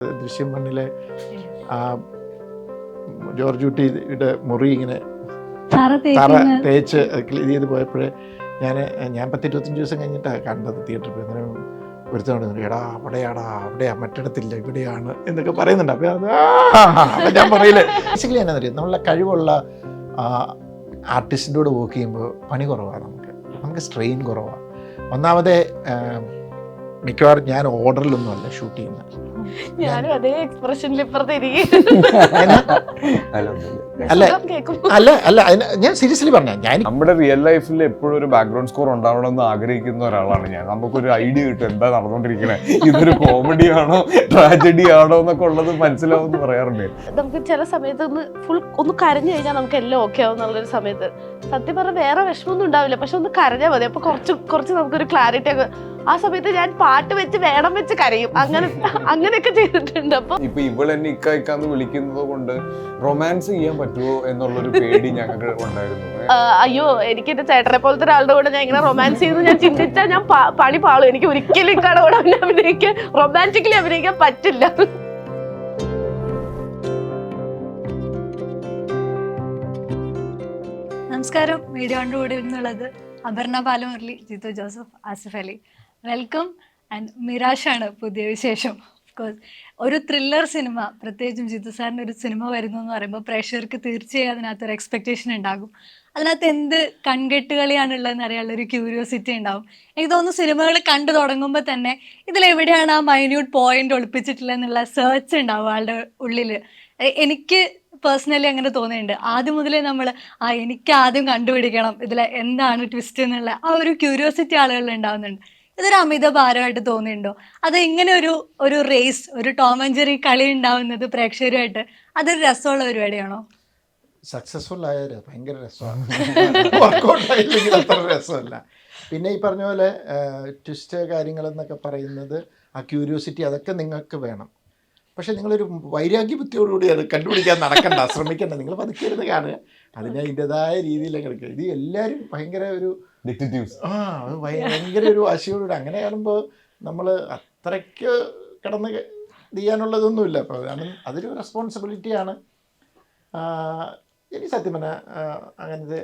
ദൃശ്യം മണ്ണിലെ ആ ജോർജ് കുട്ടിയുടെ മുറി ഇങ്ങനെ തറ തേച്ച് ക്ലീൻ ചെയ്ത് പോയപ്പോഴേ ഞാൻ 10-25 ദിവസം കഴിഞ്ഞിട്ടാണ് കണ്ടത് തിയേറ്ററിൽ പോയി. അന്നേരം ഒരുത്തോണ്ട് എടാ അവിടെയാ മറ്റിടത്തില്ല ഇവിടെയാണ് എന്നൊക്കെ പറയുന്നുണ്ട്. അപ്പം ഞാൻ പറയില്ലേ ബേസിക്കലി എന്നാന്നറിയാം, നമ്മളുടെ കഴിവുള്ള ആർട്ടിസ്റ്റിൻ്റെ കൂടെ വർക്ക് ചെയ്യുമ്പോൾ പണി കുറവാണ്. നമുക്ക് സ്ട്രെയിൻ കുറവാണ്. ഒന്നാമതേ മിക്കവാറും ഞാൻ ഓർഡറിലൊന്നുമല്ല ഷൂട്ട് ചെയ്യുന്നത്. ഞാനും അതേ എക്സ്പ്രഷനിൽ അല്ല ഞാൻ സീരിയസ്ലി പറഞ്ഞ നമ്മുടെ റിയൽ ലൈഫിൽ എപ്പോഴും ഒരു ബാക്ക്ഗ്രൗണ്ട് സ്കോർ ഉണ്ടാവണമെന്ന് ആഗ്രഹിക്കുന്ന ഒരാളാണ് ഞാൻ. നമുക്കൊരു ഐഡിയ കിട്ടും എന്താ നടന്നുകൊണ്ടിരിക്കണേ, ഇതൊരു കോമഡി ആണോ ട്രാജഡി ആണോ എന്നൊക്കെ ഉള്ളത് മനസ്സിലാവുമെന്ന് പറയാറുണ്ട്. നമുക്ക് ചില സമയത്ത് ഒന്ന് കരഞ്ഞു കഴിഞ്ഞാൽ നമുക്ക് എല്ലാം ഓക്കെ ആവും എന്നുള്ളൊരു സമയത്ത് സത്യം പറഞ്ഞാൽ വേറെ വിഷമമൊന്നും ഉണ്ടാവില്ല, പക്ഷെ ഒന്ന് കരഞ്ഞാൽ മതി. അപ്പൊ കുറച്ച് നമുക്കൊരു ക്ലാരിറ്റി ഒക്കെ. ആ സമയത്ത് ഞാൻ പാട്ട് വെച്ച് വേണം വെച്ച് കരയും, അങ്ങനെയൊക്കെ ചെയ്തിട്ടുണ്ട്. അപ്പൊ ഇപ്പൊ ഇവളെന്നെ ഇക്കാന്ന് വിളിക്കുന്നത് കൊണ്ട് റൊമാൻസ് ചെയ്യാൻ പറ്റുമോ എന്നുള്ളൊരു പേടി ഞങ്ങൾക്ക് ഉണ്ടായിരുന്നു. അയ്യോ, എനിക്ക് എന്റെ ചേട്ടനെ പോലത്തെ ഒരാളുടെ കൂടെ ഞാൻ ഇങ്ങനെ റൊമാൻസ് ചെയ്യുന്നു ഞാൻ ചിന്തിച്ചാൽ ഞാൻ പണി പാളും. എനിക്ക് ഒരിക്കലും ഇക്കാടെ കൂടെ അഭിനയിക്കാൻ റൊമാൻറ്റിക്കലി അഭിനയിക്കാൻ പറ്റില്ല. നമസ്കാരം. മീഡിയ ഓൺ കൂടെ എന്നുള്ളത് അപർണ ബാലമുരളി, ജിത്തു ജോസഫ്, ആസിഫ് അലി. വെൽക്കം. ആൻഡ് മിറാഷാണ് പുതിയ വിശേഷം. ഓഫ്കോഴ്സ് ഒരു ത്രില്ലർ സിനിമ, പ്രത്യേകിച്ചും ജിത്തു സാറിൻ്റെ ഒരു സിനിമ വരുന്നു എന്ന് പറയുമ്പോൾ പ്രേക്ഷകർക്ക് തീർച്ചയായും അതിനകത്തൊരു എക്സ്പെക്റ്റേഷൻ ഉണ്ടാകും. അതിനകത്ത് എന്ത് കൺകെട്ടുകളിയാണുള്ളതെന്ന് അറിയാനുള്ളൊരു ക്യൂരിയോസിറ്റി ഉണ്ടാവും. എനിക്ക് തോന്നുന്നു സിനിമകൾ കണ്ടു തുടങ്ങുമ്പോൾ തന്നെ ഇതിലെവിടെയാണ് ആ മൈന്യൂട്ട് പോയിന്റ് ഒളിപ്പിച്ചിട്ടുള്ളത് എന്നുള്ള സെർച്ച് ഉണ്ടാവും ആളുടെ ഉള്ളിൽ. എനിക്ക് പേഴ്സണലി അങ്ങനെ തോന്നിയിട്ടുണ്ട്. ആദ്യം മുതലേ നമ്മൾ എനിക്ക് ആദ്യം കണ്ടുപിടിക്കണം ഇതിൽ എന്താണ് ട്വിസ്റ്റ് എന്നുള്ള ആ ഒരു ക്യൂരിയോസിറ്റി ആളുകളിൽ ഉണ്ടാവുന്നുണ്ട്. ഇതൊരു അമിത ഭാരമായിട്ട് തോന്നിയിട്ടുണ്ടോ? അത് ഇങ്ങനെ ഒരു റേസ്, ഒരു ടോം ആൻഡ് ജെറി കളി ഉണ്ടാവുന്നത് പ്രേക്ഷകരുമായിട്ട് അതൊരു രസമുള്ള പരിപാടിയാണോ? സക്സസ്ഫുൾ ആയാൽ ഭയങ്കര രസമാണ്, വർക്കൗട്ട് ആയില്ലെങ്കിൽ അത്ര രസമല്ല. പിന്നെ ഈ പറഞ്ഞ പോലെ ട്വിസ്റ്റ് കാര്യങ്ങളെന്നൊക്കെ പറയുന്നത് ആ ക്യൂരിയോസിറ്റി അതൊക്കെ നിങ്ങൾക്ക് വേണം. പക്ഷേ നിങ്ങളൊരു വൈരാഗ്യ ബുദ്ധിയോടുകൂടി അത് കണ്ടുപിടിക്കാൻ നടക്കണ്ട, ശ്രമിക്കണ്ട. നിങ്ങൾ പതുക്കിയിരുന്ന് കാണുക, അതിന് അതിൻ്റെതായ രീതിയിലേക്ക് എടുക്കുക. ഇത് എല്ലാവരും ഭയങ്കര ഒരു ഡിറ്റക്റ്റീവ്സ് ഭയങ്കര ഒരു വാശിയോടുകൂടി അങ്ങനെ കാണുമ്പോൾ നമ്മൾ അത്രയ്ക്ക് കിടന്ന് ചെയ്യാനുള്ളതൊന്നുമില്ല. അപ്പോൾ അതൊരു റെസ്പോൺസിബിലിറ്റിയാണ്. എനിക്ക് സത്യം പറഞ്ഞാൽ അങ്ങനത്തെ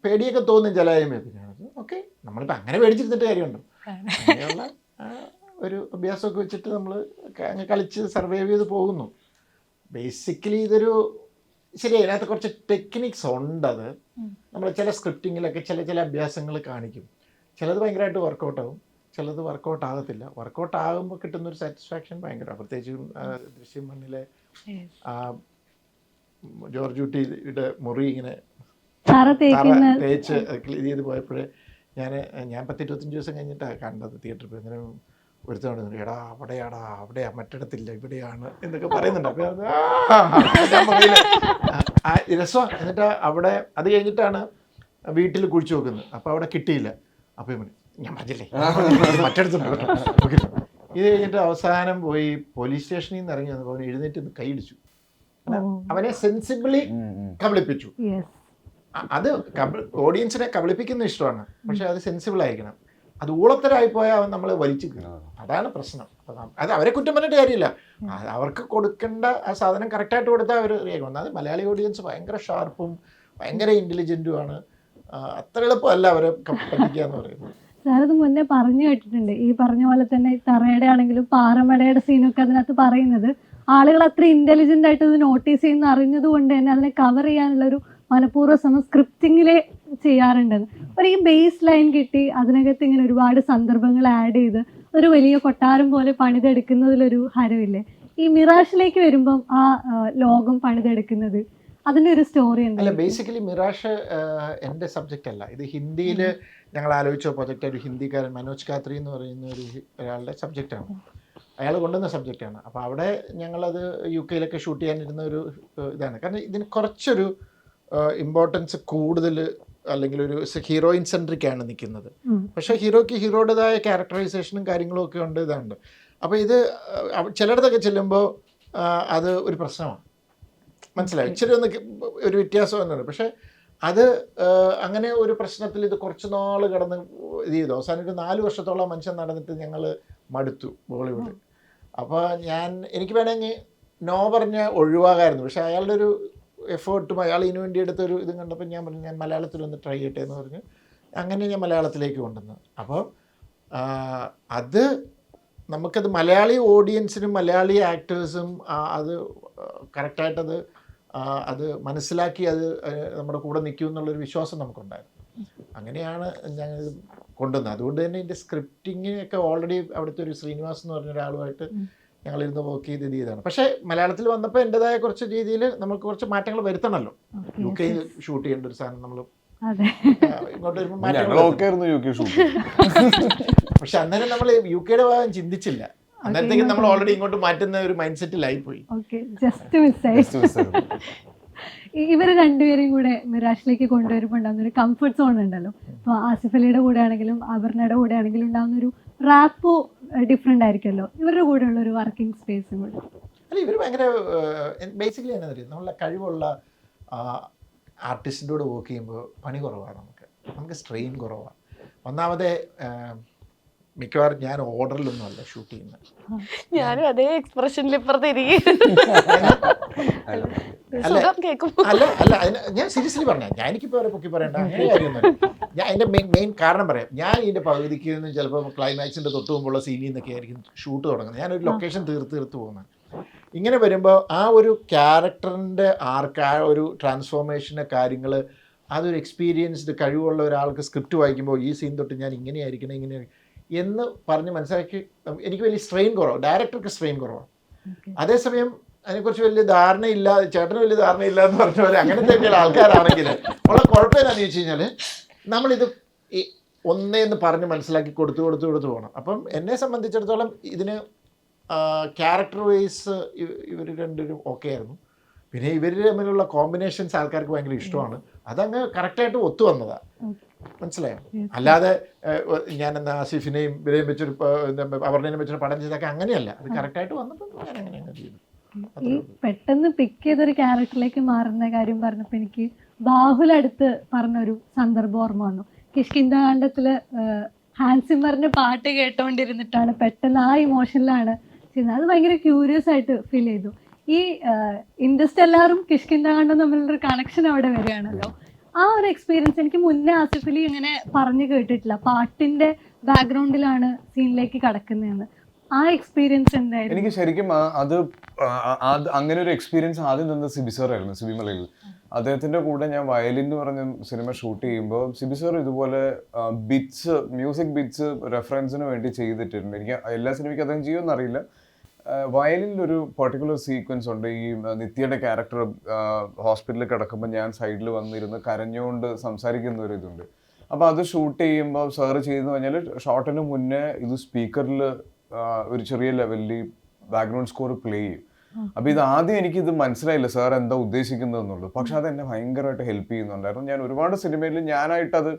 പേടിയൊക്കെ തോന്നും ചില പിന്നെ ഓക്കെ, നമ്മളിപ്പോൾ അങ്ങനെ പേടിച്ചിരുന്നിട്ട് കാര്യമുണ്ടോ? അങ്ങനെയുള്ള ഒരു അഭ്യാസമൊക്കെ വെച്ചിട്ട് നമ്മൾ അങ്ങ് കളിച്ച് സർവൈവ് ചെയ്ത് പോകുന്നു. ബേസിക്കലി ഇതൊരു ശരി, അതിനകത്ത് കുറച്ച് ടെക്നിക്സ് ഉണ്ട്. അത് നമ്മൾ ചില സ്ക്രിപ്റ്റിങ്ങിലൊക്കെ ചില അഭ്യാസങ്ങൾ കാണിക്കും. ചിലത് ഭയങ്കരമായിട്ട് വർക്കൗട്ട് ആകും, ചിലത് വർക്കൗട്ട് ആകത്തില്ല. വർക്കൗട്ട് ആകുമ്പോൾ കിട്ടുന്നൊരു സാറ്റിസ്ഫാക്ഷൻ ഭയങ്കരമാണ്. പ്രത്യേകിച്ചും ദൃശ്യം മണ്ണിലെ ജോർജ് കുട്ടിയുടെ മുറി ഇങ്ങനെ തറ തേച്ച് ക്ലീൻ ചെയ്ത് പോയപ്പോഴേ ഞാൻ 10-25 ദിവസം കഴിഞ്ഞിട്ടാണ് കണ്ടത് തിയേറ്ററിൽ പോയി. അന്നേരം ഒരുത്തോണ്ട് അവിടെയാ മറ്റിടത്തില്ല ഇവിടെയാണ് എന്നൊക്കെ പറയുന്നുണ്ട്. അപ്പം ഞാൻ പറയില്ല രസമാണ്. എന്നിട്ട് അവിടെ അത് കഴിഞ്ഞിട്ടാണ് വീട്ടിൽ കുഴിച്ചു നോക്കുന്നത്. അപ്പോൾ അവിടെ കിട്ടിയില്ല. അപ്പം ഞാൻ പറഞ്ഞില്ലേ മറ്റിടത്തുണ്ട്. ഇത് കഴിഞ്ഞിട്ട് അവസാനം പോയി പോലീസ് സ്റ്റേഷനിൽ നിന്ന് ഇറങ്ങി വന്നപ്പോൾ അവൻ എഴുന്നേറ്റ് കൈയിടിച്ചു. അവനെ സെൻസിബിളി കബളിപ്പിച്ചു. അത് ഓഡിയൻസിനെ കബളിപ്പിക്കുന്ന ഇഷ്ടമാണ്, പക്ഷെ അത് സെൻസിബിൾ ആയിരിക്കണം. അത് ഊളത്തരായിപ്പോയാൽ അവൻ നമ്മളെ വലിച്ചു കയറും. അതാണ് പ്രശ്നം. അത് അവരെ കുറ്റം പറഞ്ഞിട്ട് കാര്യമില്ല. അവർക്ക് കൊടുക്കേണ്ട ആ സാധനം കറക്റ്റായിട്ട് കൊടുത്താൽ അവർ റിയാക്ട്. അത് മലയാളി ഓഡിയൻസ് ഭയങ്കര ഷാർപ്പും ഭയങ്കര ഇൻ്റലിജൻറ്റുമാണ്. അത്ര എളുപ്പമല്ല അവരെ പറ്റിക്കുക എന്ന് പറയുന്നത്. സാറത് മുന്നേ പറഞ്ഞു കേട്ടിട്ടുണ്ട്. ഈ പറഞ്ഞ പോലെ തന്നെ തറയുടെ ആണെങ്കിലും പാറമടയുടെ സീനൊക്കെ അതിനകത്ത് പറയുന്നത് ആളുകൾ അത്ര ഇൻ്റലിജൻ്റ് ആയിട്ട് ഇത് നോട്ടീസ് ചെയ്യുന്ന അറിഞ്ഞത് കൊണ്ട് തന്നെ അതിനെ കവർ ചെയ്യാനുള്ളൊരു മനഃപൂർവ്വ ശ്രമം സ്ക്രിപ്റ്റിങ്ങിലെ ചെയ്യാറുണ്ടെന്ന്. ഒരു ഈ ബേസ് ലൈൻ കിട്ടി അതിനകത്ത് ഇങ്ങനെ ഒരുപാട് സന്ദർഭങ്ങൾ ആഡ് ചെയ്ത് ഒരു വലിയ കൊട്ടാരം പോലെ പണിതെടുക്കുന്നതിലൊരു ഹരമില്ലേ? ഈ മിറാഷിലേക്ക് വരുമ്പം ആ ലോകം പണിതെടുക്കുന്നത് അതിൻ്റെ ഒരു സ്റ്റോറി ഉണ്ട്. അല്ല, ബേസിക്കലി മിറാഷ് എൻ്റെ സബ്ജക്റ്റ് അല്ല. ഇത് ഹിന്ദിയിൽ ഞങ്ങൾ ആലോചിച്ച പ്രൊജക്റ്റ് ഒരു ഹിന്ദിക്കാരൻ മനോജ് കാത്രി എന്ന് പറയുന്ന ഒരാളുടെ സബ്ജക്റ്റാണ്. അയാൾ കൊണ്ടുവന്ന സബ്ജക്റ്റാണ്. അപ്പോൾ അവിടെ ഞങ്ങളത് UK ഷൂട്ട് ചെയ്യാനിരുന്ന ഒരു ഇതാണ്. കാരണം ഇതിന് കുറച്ചൊരു ഇമ്പോർട്ടൻസ് കൂടുതൽ, അല്ലെങ്കിൽ ഒരു ഹീറോയിൻ സെൻട്രിക്കാണ് നിൽക്കുന്നത്. പക്ഷേ ഹീറോയുടേതായ ക്യാരക്ടറൈസേഷനും കാര്യങ്ങളും ഒക്കെ ഉണ്ട്, ഇതുണ്ട്. അപ്പോൾ ഇത് ചിലയിടത്തൊക്കെ ചെല്ലുമ്പോൾ അത് ഒരു പ്രശ്നമാണ്. മനസ്സിലായി, ഇച്ചിരി ഒന്ന് ഒരു വ്യത്യാസം എന്നുണ്ട്. പക്ഷേ അത് അങ്ങനെ ഒരു പ്രശ്നത്തിൽ ഇത് കുറച്ച് നാൾ കിടന്ന് ഇത് ചെയ്തു. അവസാനം ഒരു 4 വർഷത്തോളം മനുഷ്യൻ നടന്നിട്ട് ഞങ്ങൾ മടുത്തു ബോളിവുഡ്. അപ്പോൾ എനിക്ക് വേണമെങ്കിൽ നോ പറഞ്ഞ ഒഴിവാകായിരുന്നു. പക്ഷേ അയാളുടെ ഒരു എഫേർട്ടും അയാൾ ഇതിനു വേണ്ടി എടുത്തൊരു ഇതും കണ്ടപ്പോൾ ഞാൻ പറഞ്ഞു ഞാൻ മലയാളത്തിലൊന്ന് ട്രൈ ചെയ്യട്ടെ എന്ന് പറഞ്ഞ് അങ്ങനെ ഞാൻ മലയാളത്തിലേക്ക് കൊണ്ടുവന്നു. അപ്പോൾ അത് നമുക്കത് മലയാളി ഓഡിയൻസിനും മലയാളി ആക്ടേഴ്സും അത് കറക്റ്റായിട്ടത് അത് മനസ്സിലാക്കി അത് നമ്മുടെ കൂടെ നിൽക്കും എന്നുള്ളൊരു വിശ്വാസം നമുക്കുണ്ടായിരുന്നു. അങ്ങനെയാണ് ഞങ്ങൾ കൊണ്ടുവന്നത്. അതുകൊണ്ട് തന്നെ ഇതിൻ്റെ സ്ക്രിപ്റ്റിങ്ങിനൊക്കെ ഓൾറെഡി അവിടുത്തെ ഒരു ശ്രീനിവാസ് എന്ന് പറഞ്ഞ ഒരാളുമായിട്ട് ഞങ്ങളിരുന്ന് വർക്ക് ചെയ്ത് ഇത് ചെയ്താണ്. പക്ഷേ മലയാളത്തിൽ വന്നപ്പോൾ എൻ്റെതായ കുറച്ച് രീതിയിൽ നമുക്ക് കുറച്ച് മാറ്റങ്ങൾ വരുത്തണമല്ലോ. UK ഷൂട്ട് ചെയ്യേണ്ട ഒരു സാധനം നമ്മൾ ഇങ്ങോട്ട് വരുമ്പോൾ മാറ്റങ്ങൾ. പക്ഷെ അന്നേരം നമ്മൾ UK ഭാഗം ചിന്തിച്ചില്ല. അന്നേരത്തേക്ക് നമ്മൾ ഓൾറെഡി ഇങ്ങോട്ട് മാറ്റുന്ന ഒരു മൈൻഡ് സെറ്റിലായി പോയി. ഇവർ രണ്ടുപേരെയും കൂടെ മിറാഷിലേക്ക് കൊണ്ടുവരുമ്പോൾ ഉണ്ടാകുന്ന ഒരു കംഫർട്ട് സോൺ ഉണ്ടല്ലോ. ഇപ്പോൾ ആസിഫ് അലിയുടെ കൂടെ ആണെങ്കിലും അപർണയുടെ കൂടെ ആണെങ്കിലും ഉണ്ടാകുന്ന ഒരു റാപ്പോ ഡിഫറെൻ്റ് ആയിരിക്കുമല്ലോ. ഇവരുടെ കൂടെയുള്ള ഒരു വർക്കിംഗ് സ്പേസും കൂടെ. അല്ല, ഇവർ ഭയങ്കര ബേസിക്കലി എന്നാ അറിയാം, നമ്മളെ കഴിവുള്ള ആർട്ടിസ്റ്റിൻ്റെ കൂടെ വർക്ക് ചെയ്യുമ്പോൾ പണി കുറവാണ്. നമുക്ക് സ്ട്രെയിൻ കുറവാണ്. ഒന്നാമതെ മിക്കവാറും ഞാൻ ഓർഡറിലൊന്നും അല്ല ഷൂട്ട് ചെയ്യുന്നത്. ഞാനും അതേ എക്സ്പ്രഷനിൽ ഇപ്പുറത്ത് അല്ല ഞാൻ സീരിയസ്ലി പറഞ്ഞ എനിക്കിപ്പോൾ വരെ പൊക്കി പറയണ്ട അങ്ങനെ കാര്യമൊന്നുമില്ല. ഞാൻ അതിൻ്റെ മെയിൻ കാരണം പറയാം. ഞാൻ ഇതിൻ്റെ പകുതിക്ക് നിന്ന് ചിലപ്പോൾ ക്ലൈമാക്സിൻ്റെ തൊട്ട് മുമ്പുള്ള സീനിൽ നിന്നൊക്കെ ആയിരിക്കും ഷൂട്ട് തുടങ്ങുന്നത്. ഞാനൊരു ലൊക്കേഷൻ തീർത്ത് പോകുന്നത്. ഇങ്ങനെ വരുമ്പോൾ ആ ഒരു ക്യാരക്ടറിൻ്റെ ആർക്ക്, ആ ഒരു ട്രാൻസ്ഫോർമേഷൻ്റെ കാര്യങ്ങൾ, അതൊരു എക്സ്പീരിയൻസ്ഡ് കഴിവുള്ള ഒരാൾക്ക് സ്ക്രിപ്റ്റ് വായിക്കുമ്പോൾ ഈ സീൻ തൊട്ട് ഞാൻ ഇങ്ങനെയായിരിക്കണം എന്ന് പറഞ്ഞ് മനസ്സിലാക്കി എനിക്ക് വലിയ സ്ട്രെയിൻ കുറവാണ്. ഡയറക്ടർക്ക് സ്ട്രെയിൻ കുറവാണ്. അതേസമയം അതിനെക്കുറിച്ച് വലിയ ധാരണയില്ല, ചേട്ടന് വലിയ ധാരണയില്ല എന്ന് പറഞ്ഞ പോലെ അങ്ങനത്തെ ചില ആൾക്കാരാണെങ്കിൽ ഉള്ള കുഴപ്പം എന്താണെന്ന് ചോദിച്ചു കഴിഞ്ഞാൽ നമ്മളിത് ഒന്നേന്ന് പറഞ്ഞ് മനസ്സിലാക്കി കൊടുത്തു പോകണം. അപ്പം എന്നെ സംബന്ധിച്ചിടത്തോളം ഇതിന് ക്യാരക്ടർ വൈസ് ഇവർ രണ്ടുപേരും ഓക്കെ ആയിരുന്നു. പിന്നെ ഇവർ തമ്മിലുള്ള കോമ്പിനേഷൻസ് ആൾക്കാർക്ക് ഭയങ്കര ഇഷ്ടമാണ്. അതങ്ങ് കറക്റ്റായിട്ട് ഒത്തു വന്നതാണ്. മനസ്സിലായോ? അല്ലാതെ ഞാൻ എന്നാ ആസിഫിനെയും ഇവരെയും വെച്ചൊരു അപർണേനെയും വെച്ചൊരു പടം ചെയ്തൊക്കെ അങ്ങനെയല്ല. അത് കറക്റ്റായിട്ട് വന്നപ്പോൾ ഞാൻ അങ്ങനെ ചെയ്തു. ഈ പെട്ടെന്ന് പിക്ക് ചെയ്തൊരു ക്യാരക്ടറിലേക്ക് മാറുന്ന കാര്യം പറഞ്ഞപ്പോൾ എനിക്ക് ബാഹുലടുത്ത് പറഞ്ഞൊരു സന്ദർഭം ഓർമ്മ വന്നു. കിഷ്കിന്ധാകാന്ഡത്തില് ഹാൻസ് സിമ്മറിന്റെ പാട്ട് കേട്ടോണ്ടിരുന്നിട്ടാണ് പെട്ടെന്ന് ആ ഇമോഷനിലാണ് ചെയ്യുന്നത്. അത് ഭയങ്കര ക്യൂരിയസ് ആയിട്ട് ഫീൽ ചെയ്തു. ഈ ഇൻഡസ്റ്റെല്ലാറും കിഷ്കിന്ധാകാന്ഡം തമ്മിലുള്ളൊരു കണക്ഷൻ അവിടെ വരികയാണല്ലോ. ആ ഒരു എക്സ്പീരിയൻസ് എനിക്ക് മുന്നേ ആസിഫ് അലി ഇങ്ങനെ പറഞ്ഞു കേട്ടിട്ടില്ല. പാട്ടിന്റെ ബാക്ക്ഗ്രൗണ്ടിലാണ് സീനിലേക്ക് കടക്കുന്നതെന്ന്. ആ എക്സ്പീരിയൻസ് എന്തായിരുന്നു? എനിക്ക് ശരിക്കും അത് അങ്ങനെ ഒരു എക്സ്പീരിയൻസ് ആദ്യം തന്നത് സിബി സാറായിരുന്നു. സിബി മലയിൽ അദ്ദേഹത്തിന്റെ കൂടെ ഞാൻ വയലിൻ എന്ന് പറഞ്ഞ സിനിമ ഷൂട്ട് ചെയ്യുമ്പോൾ സിബി സാർ ഇതുപോലെ ബിറ്റ്സ്, മ്യൂസിക് ബിറ്റ്സ് റെഫറൻസിന് വേണ്ടി ചെയ്തിട്ടുണ്ട്. എനിക്ക് എല്ലാ സിനിമയ്ക്കും അദ്ദേഹം ചെയ്യുമെന്ന് അറിയില്ല. വയലിനിലൊരു പെർട്ടിക്കുലർ സീക്വൻസ് ഉണ്ട്. ഈ നിത്യയുടെ ക്യാരക്ടർ ഹോസ്പിറ്റലിൽ കിടക്കുമ്പോൾ ഞാൻ സൈഡിൽ വന്നിരുന്ന് കരഞ്ഞുകൊണ്ട് സംസാരിക്കുന്ന ഒരു ഇതുണ്ട്. അപ്പോൾ അത് ഷൂട്ട് ചെയ്യുമ്പോൾ സാറ് ചെയ്തെന്ന് പറഞ്ഞാൽ ഷോട്ടിന് മുന്നേ ഇത് സ്പീക്കറിൽ ഒരു ചെറിയ ലെവലിൽ ബാക്ക്ഗ്രൗണ്ട് സ്കോർ പ്ലേ ചെയ്യും. അപ്പോൾ ഇത് ആദ്യം എനിക്കിത് മനസ്സിലായില്ല സാർ എന്താ ഉദ്ദേശിക്കുന്നത് എന്നുള്ളത്. പക്ഷെ അത് എന്നെ ഭയങ്കരമായിട്ട് ഹെൽപ്പ് ചെയ്യുന്നുണ്ടായിരുന്നു. ഞാൻ ഒരുപാട് സിനിമയിൽ ഞാനായിട്ടത്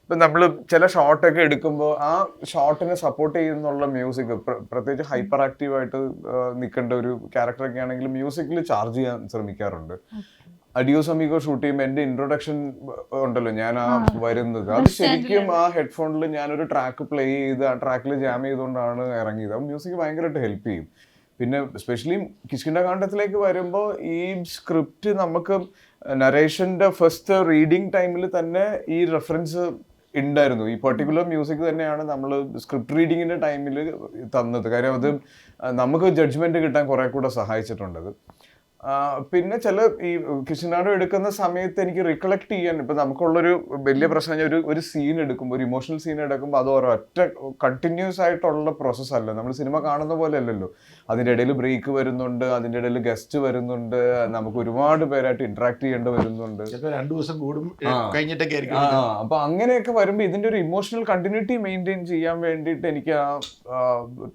ഇപ്പം നമ്മൾ ചില ഷോട്ടൊക്കെ എടുക്കുമ്പോൾ ആ ഷോട്ടിനെ സപ്പോർട്ട് ചെയ്യുന്നുള്ള മ്യൂസിക്, പ്രത്യേകിച്ച് ഹൈപ്പർ ആക്റ്റീവായിട്ട് നിൽക്കേണ്ട ഒരു ക്യാരക്ടറൊക്കെ ആണെങ്കിൽ മ്യൂസിക്കിൽ ചാർജ് ചെയ്യാൻ ശ്രമിക്കാറുണ്ട്. അഡിയോസ് അമീഗോ ഷൂട്ട് ചെയ്യുമ്പോൾ എൻ്റെ ഇൻട്രൊഡക്ഷൻ ഉണ്ടല്ലോ, ഞാൻ ആ വരുന്നത് അത് ശരിക്കും ആ ഹെഡ്ഫോണിൽ ഞാനൊരു ട്രാക്ക് പ്ലേ ചെയ്ത് ആ ട്രാക്കിൽ ജാം ചെയ്തുകൊണ്ടാണ് ഇറങ്ങിയത്. അപ്പോൾ മ്യൂസിക് ഭയങ്കരമായിട്ട് ഹെൽപ്പ് ചെയ്യും. പിന്നെ സ്പെഷ്യലി കിഷ്കിന്ധാകാന്ഡത്തിലേക്ക് വരുമ്പോൾ ഈ സ്ക്രിപ്റ്റ് നമുക്ക് നരേഷൻ്റെ ഫസ്റ്റ് റീഡിങ് ടൈമിൽ തന്നെ ഈ റെഫറൻസ് ഉണ്ടായിരുന്നു. ഈ പെർട്ടിക്കുലർ മ്യൂസിക് തന്നെയാണ് നമ്മൾ സ്ക്രിപ്റ്റ് റീഡിങ്ങിൻ്റെ ടൈമിൽ തന്നത്. കാര്യം അത് നമുക്ക് ജഡ്ജ്മെൻറ്റ് കിട്ടാൻ കുറേ കൂടെ സഹായിച്ചിട്ടുണ്ടത്. പിന്നെ ചില ഈ കിഷ്കിന്ധാകാന്ഡം എടുക്കുന്ന സമയത്ത് എനിക്ക് റിക്കളക്ട് ചെയ്യാൻ ഇപ്പം നമുക്കുള്ളൊരു വലിയ പ്രശ്നം ഒരു സീൻ എടുക്കുമ്പോൾ, ഒരു ഇമോഷണൽ സീൻ എടുക്കുമ്പോൾ അത് ഒരൊറ്റ കണ്ടിന്യൂസ് ആയിട്ടുള്ള പ്രോസസ്സ് അല്ല. നമ്മൾ സിനിമ കാണുന്ന പോലെ അല്ലല്ലോ. അതിൻ്റെ ഇടയിൽ ബ്രേക്ക് വരുന്നുണ്ട്, അതിൻ്റെ ഇടയിൽ ഗസ്റ്റ് വരുന്നുണ്ട്, നമുക്ക് ഒരുപാട് പേരായിട്ട് ഇന്ററാക്ട് ചെയ്യേണ്ടി വരുന്നുണ്ട്. 2 ദിവസം കൂടും കഴിഞ്ഞിട്ടൊക്കെ ആയിരിക്കും. അപ്പൊ അങ്ങനെയൊക്കെ വരുമ്പോൾ ഇതിൻ്റെ ഒരു ഇമോഷണൽ കണ്ടിന്യൂറ്റി മെയിൻറ്റെയിൻ ചെയ്യാൻ വേണ്ടിയിട്ട് എനിക്ക് ആ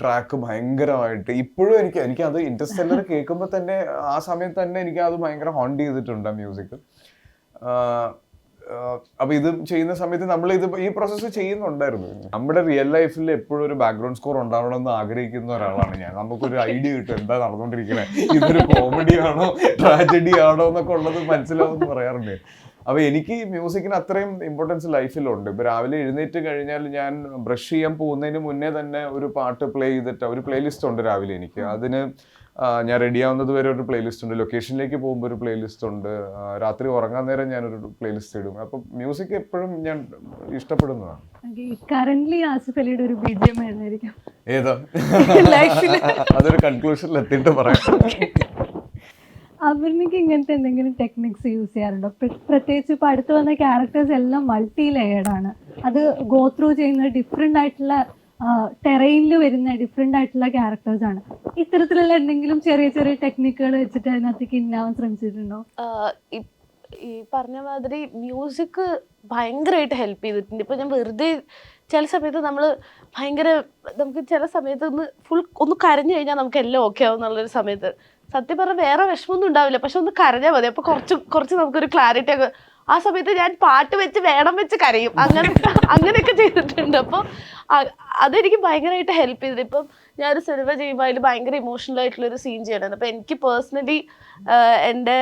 ട്രാക്ക് ഭയങ്കരമായിട്ട് ഇപ്പോഴും എനിക്ക് അത് ഇന്റർസ്റ്റെല്ലർ കേൾക്കുമ്പോൾ തന്നെ ആ സമയത്ത് തന്നെ എനിക്ക് അത് ഭയങ്കര ഹോണ്ട് ചെയ്തിട്ടുണ്ട് ആ മ്യൂസിക്. അപ്പൊ ഇത് ചെയ്യുന്ന സമയത്ത് നമ്മൾ ഈ പ്രോസസ്സ് ചെയ്യുന്നുണ്ടായിരുന്നു. നമ്മുടെ റിയൽ ലൈഫിൽ എപ്പോഴും ഒരു ബാക്ക്ഗ്രൗണ്ട് സ്കോർ ഉണ്ടാവണമെന്ന് ആഗ്രഹിക്കുന്ന ഒരാളാണ് ഞാൻ. നമുക്കൊരു ഐഡിയ കിട്ടും എന്താ നടന്നുകൊണ്ടിരിക്കുന്നത്, ഇതൊരു കോമഡി ആണോ ട്രാജഡി ആണോ എന്നൊക്കെ ഉള്ളത് മനസ്സിലാവുമെന്ന് പറയാറുണ്ട്. അപ്പോൾ എനിക്ക് മ്യൂസിക്കിന് അത്രയും ഇമ്പോർട്ടൻസ് ലൈഫിലുണ്ട്. ഇപ്പോൾ രാവിലെ എഴുന്നേറ്റ് കഴിഞ്ഞാൽ ഞാൻ ബ്രഷ് ചെയ്യാൻ പോകുന്നതിന് മുന്നേ തന്നെ ഒരു പാട്ട് പ്ലേ ചെയ്തിട്ട്, ഒരു പ്ലേലിസ്റ്റ് ഉണ്ട് രാവിലെ എനിക്ക്. അതിന് ഞാൻ റെഡി ആവുന്നത് വരെ ഒരു പ്ലേലിസ്റ്റ് ഉണ്ട്, ലൊക്കേഷനിലേക്ക് പോകുമ്പോൾ ഒരു പ്ലേലിസ്റ്റ് ഉണ്ട്, രാത്രി ഉറങ്ങാൻ നേരം ഞാനൊരു പ്ലേലിസ്റ്റ് ഇടും. അപ്പം മ്യൂസിക് എപ്പോഴും ഞാൻ ഇഷ്ടപ്പെടുന്നതാണ്. കറന്റ്ലി ആസിഫ് അലിയുടെ ഒരു BGM ഏതായിരിക്കും? ഏതാ? അതൊരു കൺക്ലൂഷനിൽ എത്തിയിട്ട് പറയാം. അപർണയ്ക്ക് ഇങ്ങനത്തെ എന്തെങ്കിലും ടെക്നിക്സ് യൂസ് ചെയ്യാറുണ്ടോ? പ്രത്യേകിച്ച് ഇപ്പോൾ അടുത്ത് വന്ന ക്യാരക്ടേഴ്സ് എല്ലാം മൾട്ടി ലെയേർഡാണ്. അത് ഗോ ത്രൂ ചെയ്യുന്ന ഡിഫറെൻ്റ് ആയിട്ടുള്ള ടെറൈനിൽ വരുന്ന ഡിഫറെൻ്റ് ആയിട്ടുള്ള ക്യാരക്ടേഴ്സാണ്. ഇത്തരത്തിലുള്ള എന്തെങ്കിലും ചെറിയ ചെറിയ ടെക്നിക്കുകൾ വെച്ചിട്ട് അതിനകത്തേക്ക് ഇന്നാവാൻ ശ്രമിച്ചിട്ടുണ്ടോ? ഈ പറഞ്ഞ മാതിരി മ്യൂസിക് ഭയങ്കരമായിട്ട് ഹെൽപ്പ് ചെയ്തിട്ടുണ്ട്. ഇപ്പോൾ ഞാൻ വെറുതെ ചില സമയത്ത് നമുക്ക് ചില സമയത്ത് ഒന്ന് കരഞ്ഞു കഴിഞ്ഞാൽ നമുക്ക് എല്ലാം ഓക്കെ ആവും എന്നുള്ളൊരു സമയത്ത് സത്യം പറഞ്ഞാൽ വേറെ വിഷമമൊന്നും ഉണ്ടാവില്ല, പക്ഷെ ഒന്ന് കരഞ്ഞാൽ മതി. അപ്പോൾ കുറച്ച് നമുക്കൊരു ക്ലാരിറ്റി ഒക്കെ. ആ സമയത്ത് ഞാൻ പാട്ട് വെച്ച് വേണം വെച്ച് കരയും, അങ്ങനെയൊക്കെ ചെയ്തിട്ടുണ്ട്. അപ്പോൾ അതെനിക്ക് ഭയങ്കരമായിട്ട് ഹെൽപ്പ് ചെയ്തിട്ട്. ഇപ്പം ഞാനൊരു സിനിമ ചെയ്യുമ്പോൾ അതിൽ ഭയങ്കര ഇമോഷണൽ ആയിട്ടുള്ളൊരു സീൻ ചെയ്യണമായിരുന്നു. അപ്പോൾ എനിക്ക് പേഴ്സണലി എൻ്റെ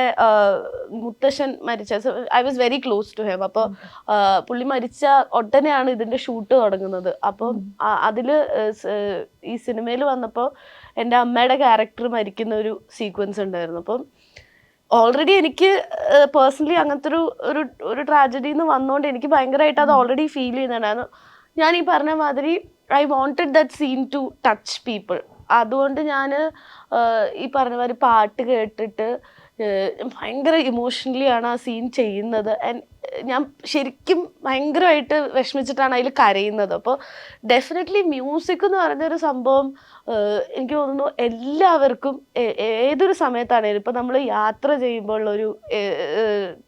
മുത്തശ്ശൻ മരിച്ച, I was very close to him. അപ്പോൾ പുള്ളി മരിച്ച ഉടനെയാണ് ഇതിൻ്റെ ഷൂട്ട് തുടങ്ങുന്നത്. അപ്പം അതിൽ ഈ സിനിമയിൽ വന്നപ്പോൾ എൻ്റെ അമ്മയുടെ ക്യാരക്ടർ മരിക്കുന്ന ഒരു സീക്വൻസ് ഉണ്ടായിരുന്നു. അപ്പം ഓൾറെഡി എനിക്ക് പേഴ്സണലി അങ്ങനത്തെ ഒരു ട്രാജഡിന്ന് വന്നുകൊണ്ട് എനിക്ക് ഭയങ്കരമായിട്ട് അത് ഓൾറെഡി ഫീൽ ചെയ്യുന്നുണ്ടായിരുന്നു. ഞാൻ ഈ പറഞ്ഞ മാതിരി I wanted that scene to touch people. അതുകൊണ്ട് ഞാൻ ഈ പറഞ്ഞ മാതിരി പാട്ട് കേട്ടിട്ട് ഭയങ്കര ഇമോഷണലി ആണ് ആ സീൻ ചെയ്യുന്നത്. ആൻഡ് ഞാൻ ശരിക്കും ഭയങ്കരമായിട്ട് വിഷമിച്ചിട്ടാണ് അതിൽ കരയുന്നത്. അപ്പോൾ ഡെഫിനറ്റ്ലി മ്യൂസിക് എന്ന് പറഞ്ഞൊരു സംഭവം എനിക്ക് തോന്നുന്നു എല്ലാവർക്കും ഏതൊരു സമയത്താണെങ്കിലും, ഇപ്പോൾ നമ്മൾ യാത്ര ചെയ്യുമ്പോൾ ഒരു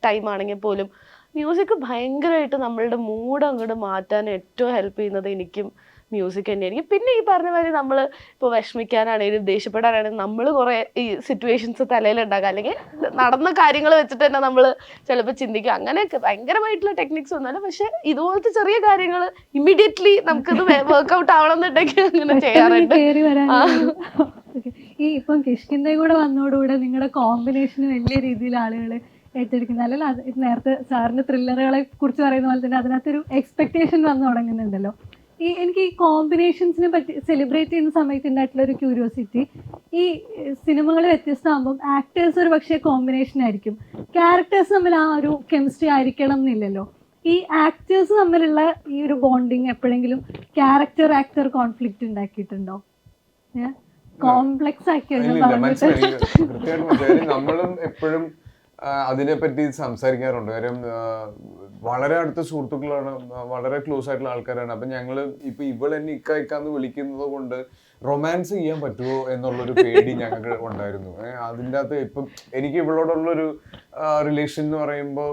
ടൈമാണെങ്കിൽ പോലും മ്യൂസിക് ഭയങ്കരമായിട്ട് നമ്മളുടെ മൂഡ് അങ്ങോട്ട് മാറ്റാൻ ഏറ്റവും ഹെൽപ്പ് ചെയ്യുന്നത് എനിക്കും മ്യൂസിക് തന്നെയായിരിക്കും. പിന്നെ ഈ പറഞ്ഞ മാതിരി നമ്മൾ ഇപ്പോൾ വിഷമിക്കാനാണെങ്കിലും ദേഷ്യപ്പെടാനാണെങ്കിലും നമ്മൾ കുറേ ഈ സിറ്റുവേഷൻസ് തലയിലുണ്ടാക്കുക, അല്ലെങ്കിൽ നടന്ന കാര്യങ്ങൾ വെച്ചിട്ട് തന്നെ നമ്മൾ ചിലപ്പോൾ ചിന്തിക്കുക. അങ്ങനെയൊക്കെ ഭയങ്കരമായിട്ടുള്ള ടെക്നിക്സ് ഒന്നുമല്ല, പക്ഷെ ഇതുപോലത്തെ ചെറിയ കാര്യങ്ങൾ ഇമ്മീഡിയറ്റ്ലി നമുക്കിത് വർക്ക്ഔട്ട് ആവണം എന്നുണ്ടെങ്കിൽ അങ്ങനെ ചെയ്യാറുണ്ട്. ഈ ഇപ്പം കിഷ്കിന്റെ കൂടെ വന്നതോടുകൂടെ നിങ്ങളുടെ കോമ്പിനേഷന് വലിയ രീതിയിൽ ആളുകൾ ഏറ്റെടുക്കുന്നത്, അല്ലെങ്കിൽ നേരത്തെ സാറിന് ത്രില്ലറുകളെ കുറിച്ച് പറയുന്ന പോലെ തന്നെ അതിനകത്തൊരു എക്സ്പെക്ടേഷൻ വന്നു തുടങ്ങുന്നുണ്ടല്ലോ. എനിക്ക് ഈ കോമ്പിനേഷൻസിനെ പറ്റി സെലിബ്രേറ്റ് ചെയ്യുന്ന സമയത്ത് ഉണ്ടായിട്ടുള്ള ഒരു ക്യൂരിയോസിറ്റി, ഈ സിനിമകൾ വ്യത്യസ്തമാകുമ്പം ആക്ടേഴ്സ് ഒരു പക്ഷേ കോമ്പിനേഷൻ ആയിരിക്കും, ക്യാരക്ടേഴ്സ് തമ്മിൽ ആ ഒരു കെമിസ്ട്രി ആയിരിക്കണം എന്നില്ലല്ലോ. ഈ ആക്ടേഴ്സ് തമ്മിലുള്ള ഈ ഒരു ബോണ്ടിങ് എപ്പോഴെങ്കിലും ആക്ടർ കോൺഫ്ലിക്റ്റ് ഉണ്ടാക്കിയിട്ടുണ്ടോ? കോംപ്ലക്സ് ആക്കിയോ? നമ്മളും എപ്പോഴും അതിനെപ്പറ്റി സംസാരിക്കാറുണ്ട്. കാര്യം വളരെ അടുത്ത സുഹൃത്തുക്കളാണ്, വളരെ ക്ലോസ് ആയിട്ടുള്ള ആൾക്കാരാണ്. അപ്പം ഞങ്ങൾ ഇപ്പം ഇവളെന്നെ ഇക്കാന്ന് വിളിക്കുന്നത് കൊണ്ട് റൊമാൻസ് ചെയ്യാൻ പറ്റുമോ എന്നുള്ളൊരു പേടി ഞങ്ങൾക്ക് ഉണ്ടായിരുന്നു. അതിൻ്റെ അകത്ത് ഇപ്പം എനിക്ക് ഇവളോടുള്ളൊരു റിലേഷൻ എന്ന് പറയുമ്പോൾ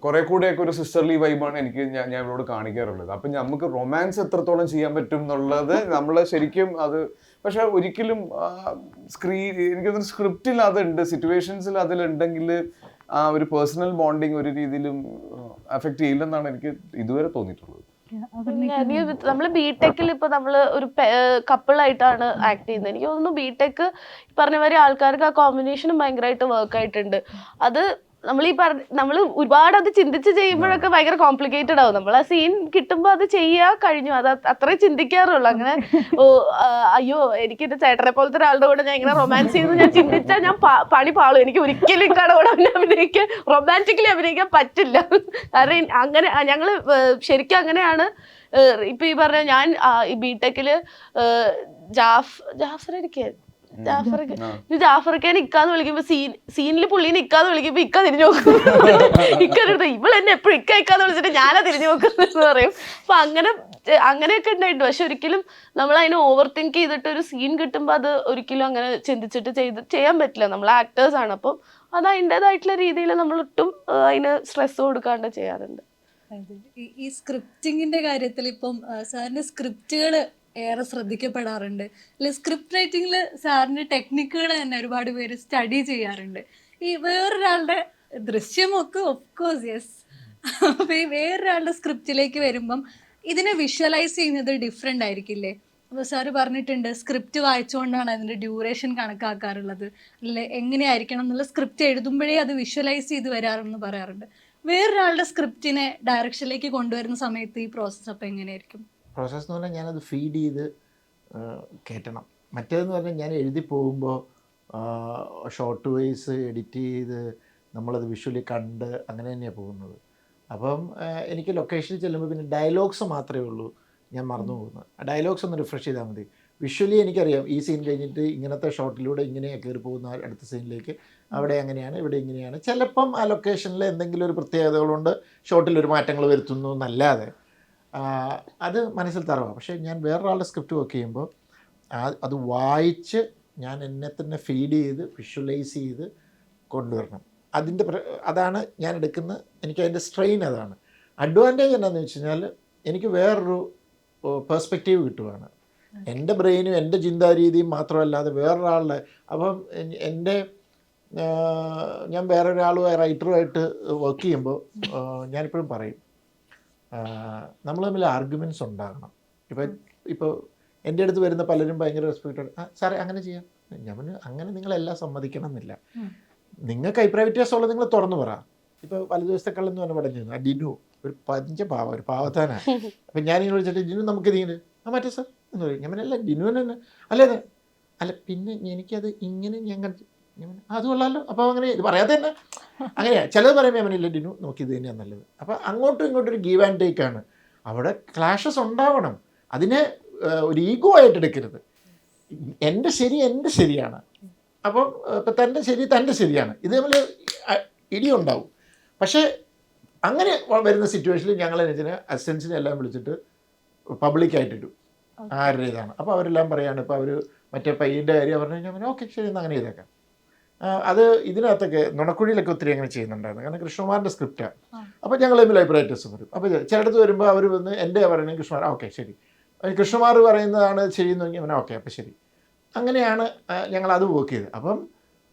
കുറെ കൂടെയൊക്കെ ഒരു സിസ്റ്റർലി വൈബാണ് എനിക്ക് ഞാൻ ഇവളോട് കാണിക്കാറുള്ളത്. അപ്പം നമുക്ക് റൊമാൻസ് എത്രത്തോളം ചെയ്യാൻ പറ്റും എന്നുള്ളത് നമ്മൾ ശരിക്കും അത്, പക്ഷെ ഒരിക്കലും എനിക്കൊന്നും സ്ക്രിപ്റ്റിൽ അതുണ്ട്, സിറ്റുവേഷൻസിൽ അതിലുണ്ടെങ്കിൽ ആ ഒരു പേഴ്സണൽ ബോണ്ടിങ് ഒരു രീതിയിലും അഫക്റ്റ് ചെയ്യില്ലെന്നാണ് എനിക്ക് ഇതുവരെ തോന്നിയിട്ടുള്ളത്. നമ്മള് ബിടെക്കിൽ ഇപ്പൊ നമ്മള് ഒരു കപ്പിളായിട്ടാണ് ആക്ട് ചെയ്യുന്നത്. എനിക്ക് തോന്നുന്നു ബിടെക് പറഞ്ഞ മാതിരി ആൾക്കാർക്ക് ആ കോമ്പിനേഷനും ഭയങ്കരമായിട്ട് വർക്ക് ആയിട്ടുണ്ട്. അത് നമ്മൾ ഒരുപാട് അത് ചിന്തിച്ച് ചെയ്യുമ്പോഴൊക്കെ ഭയങ്കര കോംപ്ലിക്കേറ്റഡ് ആവും. നമ്മൾ ആ സീൻ കിട്ടുമ്പോൾ അത് ചെയ്യാ കഴിഞ്ഞു, അത് അത്രേ ചിന്തിക്കാറുള്ളൂ. അങ്ങനെ അയ്യോ എനിക്ക് എന്റെ ചേട്ടനെ പോലത്തെ ഒരാളുടെ കൂടെ ഞാൻ ഇങ്ങനെ റൊമാൻസ് ചെയ്ത് ഞാൻ ചിന്തിച്ചാൽ ഞാൻ പണി പാളും. എനിക്ക് ഒരിക്കലും ഇക്കാടെ കൂടെ അഭിനയിക്കാൻ, റൊമാൻറ്റിക്കലി അഭിനയിക്കാൻ പറ്റില്ല. കാരണം അങ്ങനെ ഞങ്ങള് ശരിക്കും അങ്ങനെയാണ്. ഇപ്പൊ ഈ പറഞ്ഞ ഞാൻ ഈ ബിടെക്കില് ജാഫർക്കാണ് ഇക്കാന്ന് വിളിക്കുമ്പോ സീനിൽ പുള്ളീനെ ഇക്കാന്ന് വിളിക്കുമ്പോ ഇക്ക തിരിഞ്ഞു നോക്കും. ഇക്കടുത്ത് ഇവളെന്നെ എപ്പോഴും ഇക്കാന്ന് വിളിച്ചിട്ട് ഞാനാ തിരിഞ്ഞു നോക്കുന്നതെന്ന് പറയും. അപ്പൊ അങ്ങനെയൊക്കെ ഉണ്ടായിട്ടുണ്ട്. പക്ഷെ ഒരിക്കലും നമ്മൾ അതിനെ ഓവർ തിങ്ക് ചെയ്തിട്ട് ഒരു സീൻ കിട്ടുമ്പോ അത് ഒരിക്കലും അങ്ങനെ ചിന്തിച്ചിട്ട് ചെയ്യാൻ പറ്റില്ല. നമ്മൾ ആക്ടേഴ്സ് ആണ്. അപ്പം അത് അതിൻ്റെതായിട്ടുള്ള രീതിയിൽ നമ്മളൊട്ടും അതിന് സ്ട്രെസ് കൊടുക്കാണ്ട് ചെയ്യാറുണ്ട്. ഈ സ്ക്രിപ്റ്റിങ്ങിന്റെ കാര്യത്തിൽ ഇപ്പം സാറിന്റെ സ്ക്രിപ്റ്റുകൾ ഏറെ ശ്രദ്ധിക്കപ്പെടാറുണ്ട്. അല്ലെ, സ്ക്രിപ്റ്റ് റൈറ്റിങ്ങിൽ സാറിന്റെ ടെക്നിക്കുകൾ തന്നെ ഒരുപാട് പേര് സ്റ്റഡി ചെയ്യാറുണ്ട്. ഈ വേറൊരാളുടെ ദൃശ്യമൊക്കെ ഓഫ്കോഴ്സ് യെസ്, അപ്പോൾ ഈ വേറൊരാളുടെ സ്ക്രിപ്റ്റിലേക്ക് വരുമ്പം ഇതിനെ വിഷ്വലൈസ് ചെയ്യുന്നത് ഡിഫറെൻ്റ് ആയിരിക്കില്ലേ? അപ്പോൾ സാറ് പറഞ്ഞിട്ടുണ്ട് സ്ക്രിപ്റ്റ് വായിച്ചുകൊണ്ടാണ് അതിൻ്റെ ഡ്യൂറേഷൻ കണക്കാക്കാറുള്ളത്, അല്ലെ എങ്ങനെയായിരിക്കണം എന്നുള്ള സ്ക്രിപ്റ്റ് എഴുതുമ്പോഴേ അത് വിഷ്വലൈസ് ചെയ്ത് വരാറെന്ന് പറയാറുണ്ട്. വേറൊരാളുടെ സ്ക്രിപ്റ്റിനെ ഡയറക്ഷനിലേക്ക് കൊണ്ടുവരുന്ന സമയത്ത് ഈ പ്രോസസ്സ് അപ്പം എങ്ങനെയായിരിക്കും? പ്രോസസ്സ് എന്ന് പറഞ്ഞാൽ ഞാനത് ഫീഡ് ചെയ്ത് കയറ്റണം. മറ്റേതെന്ന് പറഞ്ഞാൽ ഞാൻ എഴുതി പോകുമ്പോൾ ഷോർട്ട് വൈസ് എഡിറ്റ് ചെയ്ത് നമ്മളത് വിഷ്വലി കണ്ട് അങ്ങനെ തന്നെയാണ് പോകുന്നത്. അപ്പം എനിക്ക് ലൊക്കേഷനിൽ ചെല്ലുമ്പോൾ പിന്നെ ഡയലോഗ്സ് മാത്രമേ ഉള്ളൂ ഞാൻ മറന്നു പോകുന്നത്. ആ ഡയലോഗ്സ് ഒന്ന് റിഫ്രഷ് ചെയ്താൽ മതി. വിഷ്വലി എനിക്കറിയാം ഈ സീൻ കഴിഞ്ഞിട്ട് ഇങ്ങനത്തെ ഷോട്ടിലൂടെ ഇങ്ങനെയാണ് കയറി പോകുന്ന അടുത്ത സീനിലേക്ക്, അവിടെ അങ്ങനെയാണ് ഇവിടെ ഇങ്ങനെയാണ്. ചിലപ്പം ആ ലൊക്കേഷനിൽ എന്തെങ്കിലും ഒരു പ്രത്യേകതകളുണ്ട്, ഷോട്ടിലൊരു മാറ്റങ്ങൾ വരുത്തുന്നു എന്നല്ലാതെ അത് മനസ്സിൽ തറവാണ്. പക്ഷേ ഞാൻ വേറൊരാളുടെ സ്ക്രിപ്റ്റ് വർക്ക് ചെയ്യുമ്പോൾ അത് വായിച്ച് ഞാൻ എന്നെ തന്നെ ഫീഡ് ചെയ്ത് വിഷ്വലൈസ് ചെയ്ത് കൊണ്ടുവരണം. അതാണ് ഞാൻ എടുക്കുന്ന, എനിക്ക് അതിൻ്റെ സ്ട്രെയിൻ അതാണ്. അഡ്വാൻറ്റേജ് എന്താണെന്ന് വെച്ച് കഴിഞ്ഞാൽ എനിക്ക് വേറൊരു പെർസ്പെക്റ്റീവ് കിട്ടുവാണ്. എൻ്റെ ബ്രെയിനും എൻ്റെ ചിന്താരീതിയും മാത്രമല്ലാതെ വേറൊരാളുടെ. അപ്പം ഞാൻ വേറൊരാളുമായി റൈറ്ററുമായിട്ട് വർക്ക് ചെയ്യുമ്പോൾ ഞാനിപ്പോഴും പറയും നമ്മൾ തമ്മിൽ ആർഗ്യുമെൻറ്റ്സ് ഉണ്ടാകണം. ഇപ്പോൾ എൻ്റെ അടുത്ത് വരുന്ന പലരും ഭയങ്കര റെസ്പെക്റ്റഡ്, സാറേ അങ്ങനെ ചെയ്യാം, ഞാൻ അങ്ങനെ നിങ്ങളെല്ലാം സമ്മതിക്കണം എന്നില്ല. നിങ്ങൾക്ക് അഭിപ്രായ വ്യത്യാസമുള്ളത് നിങ്ങൾ തുറന്നു പറ. ഇപ്പോൾ പല ദിവസത്തെ കള്ളെന്ന് പറഞ്ഞ പടഞ്ഞു ഡിനു ഒരു പഞ്ചപാവ, ഒരു പാവത്താനാണ്. അപ്പം ഞാനിങ്ങനെ വിളിച്ചിട്ട് ഡിനു നമുക്ക് ഇതിങ്ങനെ മറ്റേ സാർ എന്ന് പറയും. ഞാൻ അല്ല ഡിനുവിന് തന്നെ അല്ല പിന്നെ എനിക്കത് ഇങ്ങനെ ഞാൻ അത് കൊള്ളാമല്ലോ, അപ്പോൾ അങ്ങനെ ഇത് പറയാതെ തന്നെ അങ്ങനെയാണ്. ചിലത് പറയുമ്പോൾ അവനില്ല ഡിനു നോക്കി ഇത് തന്നെയാണ് നല്ലത്. അപ്പോൾ അങ്ങോട്ടും ഇങ്ങോട്ടും ഒരു ഗീവ് ആൻഡ് ടേക്കാണ്. അവിടെ ക്ലാഷസ് ഉണ്ടാവണം. അതിനെ ഒരു ഈഗോ ആയിട്ട് എടുക്കരുത്. എൻ്റെ ശരിയാണ്, അപ്പം ഇപ്പം തൻ്റെ ശരിയാണ്, ഇത് തമ്മിൽ ഇടിയുണ്ടാവും. പക്ഷേ അങ്ങനെ വരുന്ന സിറ്റുവേഷനിൽ ഞങ്ങൾ അസിസ്റ്റൻസിനെ എല്ലാം വിളിച്ചിട്ട് പബ്ലിക്കായിട്ടിടും ആരുടെ ഇതാണ്. അപ്പോൾ അവരെല്ലാം പറയാണ്, ഇപ്പോൾ അവർ മറ്റേ പയ്യൻ്റെ കാര്യം പറഞ്ഞു കഴിഞ്ഞാൽ ഓക്കെ ശരി എന്നാൽ അങ്ങനെ ചെയ്തേക്കാം. അത് ഇതിനകത്തൊക്കെ നുണക്കുഴിയിലൊക്കെ ഒത്തിരി അങ്ങനെ ചെയ്യുന്നുണ്ടായിരുന്നു. കാരണം കൃഷ്ണകുമാറിൻ്റെ സ്ക്രിപ്റ്റാണ്. അപ്പോൾ ഞങ്ങൾ തമ്മിൽ അഭിപ്രായ വ്യത്യാസം വരും. അപ്പോൾ ചിലടത്ത് വരുമ്പോൾ അവർ വന്ന് എൻ്റെ പറയുന്നത് കൃഷ്ണകുമാർ ഓക്കെ ശരി, കൃഷ്ണകുമാർ പറയുന്നതാണ് ചെയ്യുന്നതെങ്കിൽ അവനെ ഓക്കെ അപ്പോൾ ശരി. അങ്ങനെയാണ് ഞങ്ങളത് വർക്ക് ചെയ്തത്. അപ്പം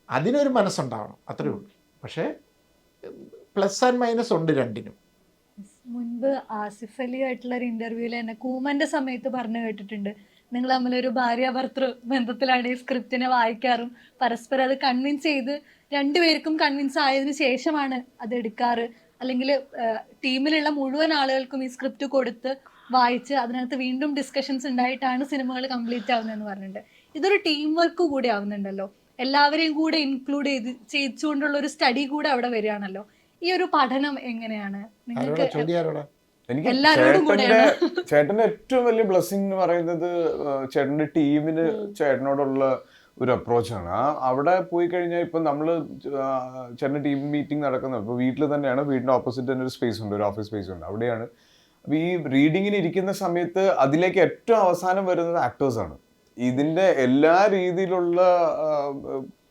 അതിനൊരു മനസ്സുണ്ടാവണം, അത്രയേ ഉള്ളൂ. പക്ഷേ പ്ലസ് ആൻഡ് മൈനസ് ഉണ്ട് രണ്ടിനും. മുൻപ് ആസിഫ് അലി ആയിട്ടുള്ള ഒരു ഇന്റർവ്യൂവിൽ തന്നെ കൂമന്റെ സമയത്ത് പറഞ്ഞു കേട്ടിട്ടുണ്ട്, നിങ്ങൾ തമ്മിലൊരു ഭാര്യ ഭർത്തൃ ബന്ധത്തിലാണ് ഈ സ്ക്രിപ്റ്റിനെ വായിക്കാറും പരസ്പരം അത് കൺവിൻസ് ചെയ്ത് രണ്ടുപേർക്കും കൺവിൻസ് ആയതിനു ശേഷമാണ് അത് എടുക്കാറ്, അല്ലെങ്കിൽ ടീമിലുള്ള മുഴുവൻ ആളുകൾക്കും ഈ സ്ക്രിപ്റ്റ് കൊടുത്ത് വായിച്ച് അതിനകത്ത് വീണ്ടും ഡിസ്കഷൻസ് ഉണ്ടായിട്ടാണ് സിനിമകൾ കംപ്ലീറ്റ് ആവുന്നതെന്ന് പറഞ്ഞിട്ടുണ്ട്. ഇതൊരു ടീം വർക്ക് കൂടി ആവുന്നുണ്ടല്ലോ, എല്ലാവരെയും കൂടെ ഇൻക്ലൂഡ് ചെയ്തുകൊണ്ടുള്ള ഒരു സ്റ്റഡി കൂടെ അവിടെ വരികയാണല്ലോ. ഈ ഒരു പഠനം എങ്ങനെയാണ് നിങ്ങൾക്ക്? എനിക്ക് ചേട്ടന്റെ ഏറ്റവും വലിയ ബ്ലെസ്സിങ് എന്ന് പറയുന്നത് ചേട്ടന്റെ ടീമിന് ചേട്ടനോടുള്ള ഒരു അപ്രോച്ചാണ്. അവിടെ പോയി കഴിഞ്ഞാൽ ഇപ്പം നമ്മൾ ചേട്ടൻ്റെ ടീം മീറ്റിംഗ് നടക്കുന്നത് ഇപ്പോൾ വീട്ടിൽ തന്നെയാണ്. വീടിൻ്റെ ഓപ്പോസിറ്റ് തന്നെ ഒരു സ്പേസ് ഉണ്ട്, ഒരു ഓഫീസ് സ്പേസ് ഉണ്ട്, അവിടെയാണ്. അപ്പോൾ ഈ റീഡിങ്ങിന് ഇരിക്കുന്ന സമയത്ത് അതിലേക്ക് ഏറ്റവും അവസാനം വരുന്നത് ആക്ടേഴ്സാണ്. ഇതിൻ്റെ എല്ലാ രീതിയിലുള്ള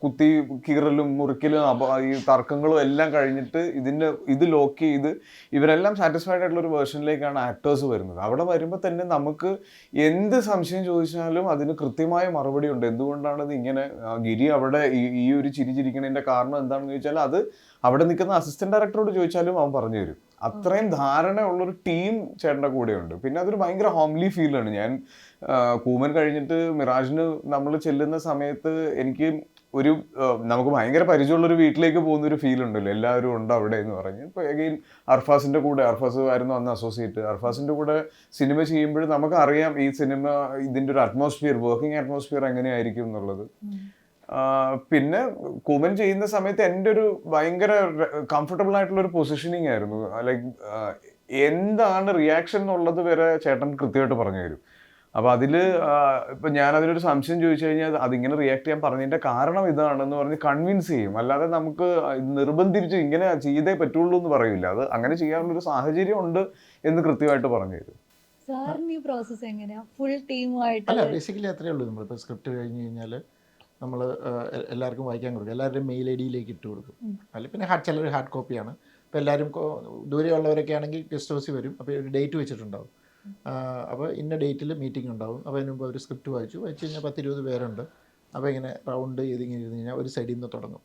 കുത്തി കീറലും മുറിക്കലും ഈ തർക്കങ്ങളും എല്ലാം കഴിഞ്ഞിട്ട് ഇത് ലോക്ക് ചെയ്ത് ഇവരെല്ലാം സാറ്റിസ്ഫൈഡ് ആയിട്ടുള്ള ഒരു വേർഷനിലേക്കാണ് ആക്ടേഴ്സ് വരുന്നത്. അവിടെ വരുമ്പോൾ തന്നെ നമുക്ക് എന്ത് സംശയം ചോദിച്ചാലും അതിന് കൃത്യമായ മറുപടി ഉണ്ട്. എന്തുകൊണ്ടാണ് ഇത് ഇങ്ങനെ, ഗിരി അവിടെ ഈ ഒരു ചിരിച്ചിരിക്കുന്നതിൻ്റെ കാരണം എന്താണെന്ന് ചോദിച്ചാൽ അത് അവിടെ നിൽക്കുന്ന അസിസ്റ്റന്റ് ഡയറക്ടറോട് ചോദിച്ചാലും അവൻ പറഞ്ഞു തരും. അത്രയും ധാരണയുള്ളൊരു ടീം ചേട്ടൻ്റെ കൂടെയുണ്ട്. പിന്നെ അതൊരു ഭയങ്കര ഹോംലി ഫീലാണ്. ഞാൻ കൂമൻ കഴിഞ്ഞിട്ട് മിറാജിന് നമ്മൾ ചെല്ലുന്ന സമയത്ത് എനിക്ക് നമുക്ക് ഭയങ്കര പരിചയമുള്ളൊരു വീട്ടിലേക്ക് പോകുന്നൊരു ഫീൽ ഉണ്ടല്ലോ, എല്ലാവരും ഉണ്ട് അവിടെ എന്ന് പറഞ്ഞ്. ഇപ്പോൾ അഗെയിൻ അർഫാസിൻ്റെ കൂടെ, അർഫാസ് ആയിരുന്നു അന്ന് അസോസിയേറ്റ്, അർഫാസിൻ്റെ കൂടെ സിനിമ ചെയ്യുമ്പോൾ നമുക്കറിയാം ഈ സിനിമ ഇതിൻ്റെ ഒരു അറ്റ്മോസ്ഫിയർ, വർക്കിംഗ് അറ്റ്മോസ്ഫിയർ എങ്ങനെയായിരിക്കും എന്നുള്ളത്. പിന്നെ കൂമൻ ചെയ്യുന്ന സമയത്ത് എൻ്റെ ഒരു ഭയങ്കര കംഫർട്ടബിൾ ആയിട്ടുള്ള ഒരു പൊസിഷനിങ് ആയിരുന്നു. ലൈക്ക് എന്താണ് റിയാക്ഷൻ എന്നുള്ളത് വരെ ചേട്ടൻ കൃത്യമായിട്ട് പറഞ്ഞു തരും. അപ്പോൾ അതിൽ ഇപ്പം ഞാനതിലൊരു സംശയം ചോദിച്ചു കഴിഞ്ഞാൽ അതിങ്ങനെ റിയാക്ട് ചെയ്യാൻ പറഞ്ഞതിൻ്റെ കാരണം ഇതാണെന്ന് പറഞ്ഞ് കൺവിൻസ് ചെയ്യും. അല്ലാതെ നമുക്ക് നിർബന്ധിച്ച് ഇങ്ങനെ ചെയ്തേ പറ്റുള്ളൂ എന്ന് പറയില്ല. അത് അങ്ങനെ ചെയ്യാനുള്ളൊരു സാഹചര്യം ഉണ്ട് എന്ന് കൃത്യമായിട്ട് പറഞ്ഞു തരും. സാറിന് ഈ പ്രോസസ്സ് എങ്ങനെയാണ്? ഫുൾ ടീമുമായിട്ട്? അല്ല, ബേസിക്കലി അത്രയേ ഉള്ളൂ. നമ്മളിപ്പോൾ സ്ക്രിപ്റ്റ് കഴിഞ്ഞ് കഴിഞ്ഞാൽ നമ്മൾ എല്ലാവർക്കും വായിക്കാൻ കൊടുക്കും, എല്ലാവരുടെയും മെയിൽ ഐ ഡിയിലേക്ക് ഇട്ട് കൊടുക്കും. അല്ലെങ്കിൽ പിന്നെ ചിലർ ഹാർഡ് കോപ്പിയാണ്. ഇപ്പോൾ എല്ലാവരും ദൂരെയുള്ളവരൊക്കെ ആണെങ്കിൽ ഗസ്റ്റ് ഹൗസിൽ വരും. അപ്പോൾ ഒരു ഡേറ്റ് വെച്ചിട്ടുണ്ടാവും. അപ്പോൾ ഇന്ന ഡേറ്റിൽ മീറ്റിംഗ് ഉണ്ടാവും. അപ്പോൾ അതിന് മുമ്പ് അവർ സ്ക്രിപ്റ്റ് വായിച്ചു കഴിഞ്ഞാൽ 10-20 പേരുണ്ട്. അപ്പോൾ ഇങ്ങനെ റൗണ്ട് ചെയ്തിങ്ങനെ ഇരുന്ന് കഴിഞ്ഞാൽ ഒരു സൈഡിൽ നിന്ന് തുടങ്ങും.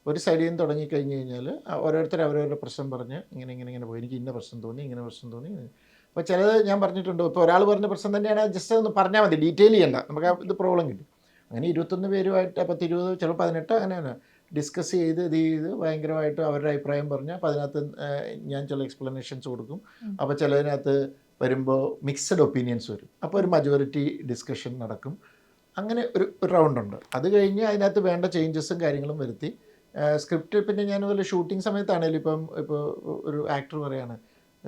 ഒരു സൈഡിൽ നിന്ന് തുടങ്ങിക്കഴിഞ്ഞ് കഴിഞ്ഞാൽ ഓരോരുത്തർ അവരവരുടെ പ്രശ്നം പറഞ്ഞ് ഇങ്ങനെ പോയി, എനിക്ക് ഇന്ന പ്രശ്നം തോന്നി, ഇങ്ങനെ പ്രശ്നം തോന്നി. അപ്പോൾ ചിലത് ഞാൻ പറഞ്ഞിട്ടുണ്ട്, ഇപ്പോൾ ഒരാൾ പറഞ്ഞ പ്രശ്നം തന്നെയാണ്, ജസ്റ്റ് ഒന്ന് പറഞ്ഞാൽ മതി, ഡീറ്റെയിൽ ചെയ്യണ്ട, നമുക്ക് ഇത് പ്രോബ്ലം കിട്ടും. അങ്ങനെ 21 പേരുമായിട്ട് 10-20 ചിലപ്പോൾ 18 അങ്ങനെയാണ് ഡിസ്കസ് ചെയ്ത് ഇത് ചെയ്ത് ഭയങ്കരമായിട്ട് അവരുടെ അഭിപ്രായം പറഞ്ഞാൽ അപ്പോൾ അതിനകത്ത് ഞാൻ ചില എക്സ്പ്ലനേഷൻസ് കൊടുക്കും. അപ്പോൾ ചിലതിനകത്ത് വരുമ്പോൾ മിക്സഡ് ഒപ്പീനിയൻസ് വരും. അപ്പോൾ ഒരു മജോറിറ്റി ഡിസ്കഷൻ നടക്കും. അങ്ങനെ ഒരു റൗണ്ടുണ്ട്. അത് കഴിഞ്ഞ് അതിനകത്ത് വേണ്ട ചേഞ്ചസും കാര്യങ്ങളും വരുത്തി സ്ക്രിപ്റ്റ്. പിന്നെ ഞാൻ വല്ല ഷൂട്ടിംഗ് സമയത്താണേലും ഇപ്പോൾ ഒരു ആക്ടർ പറയാണ്,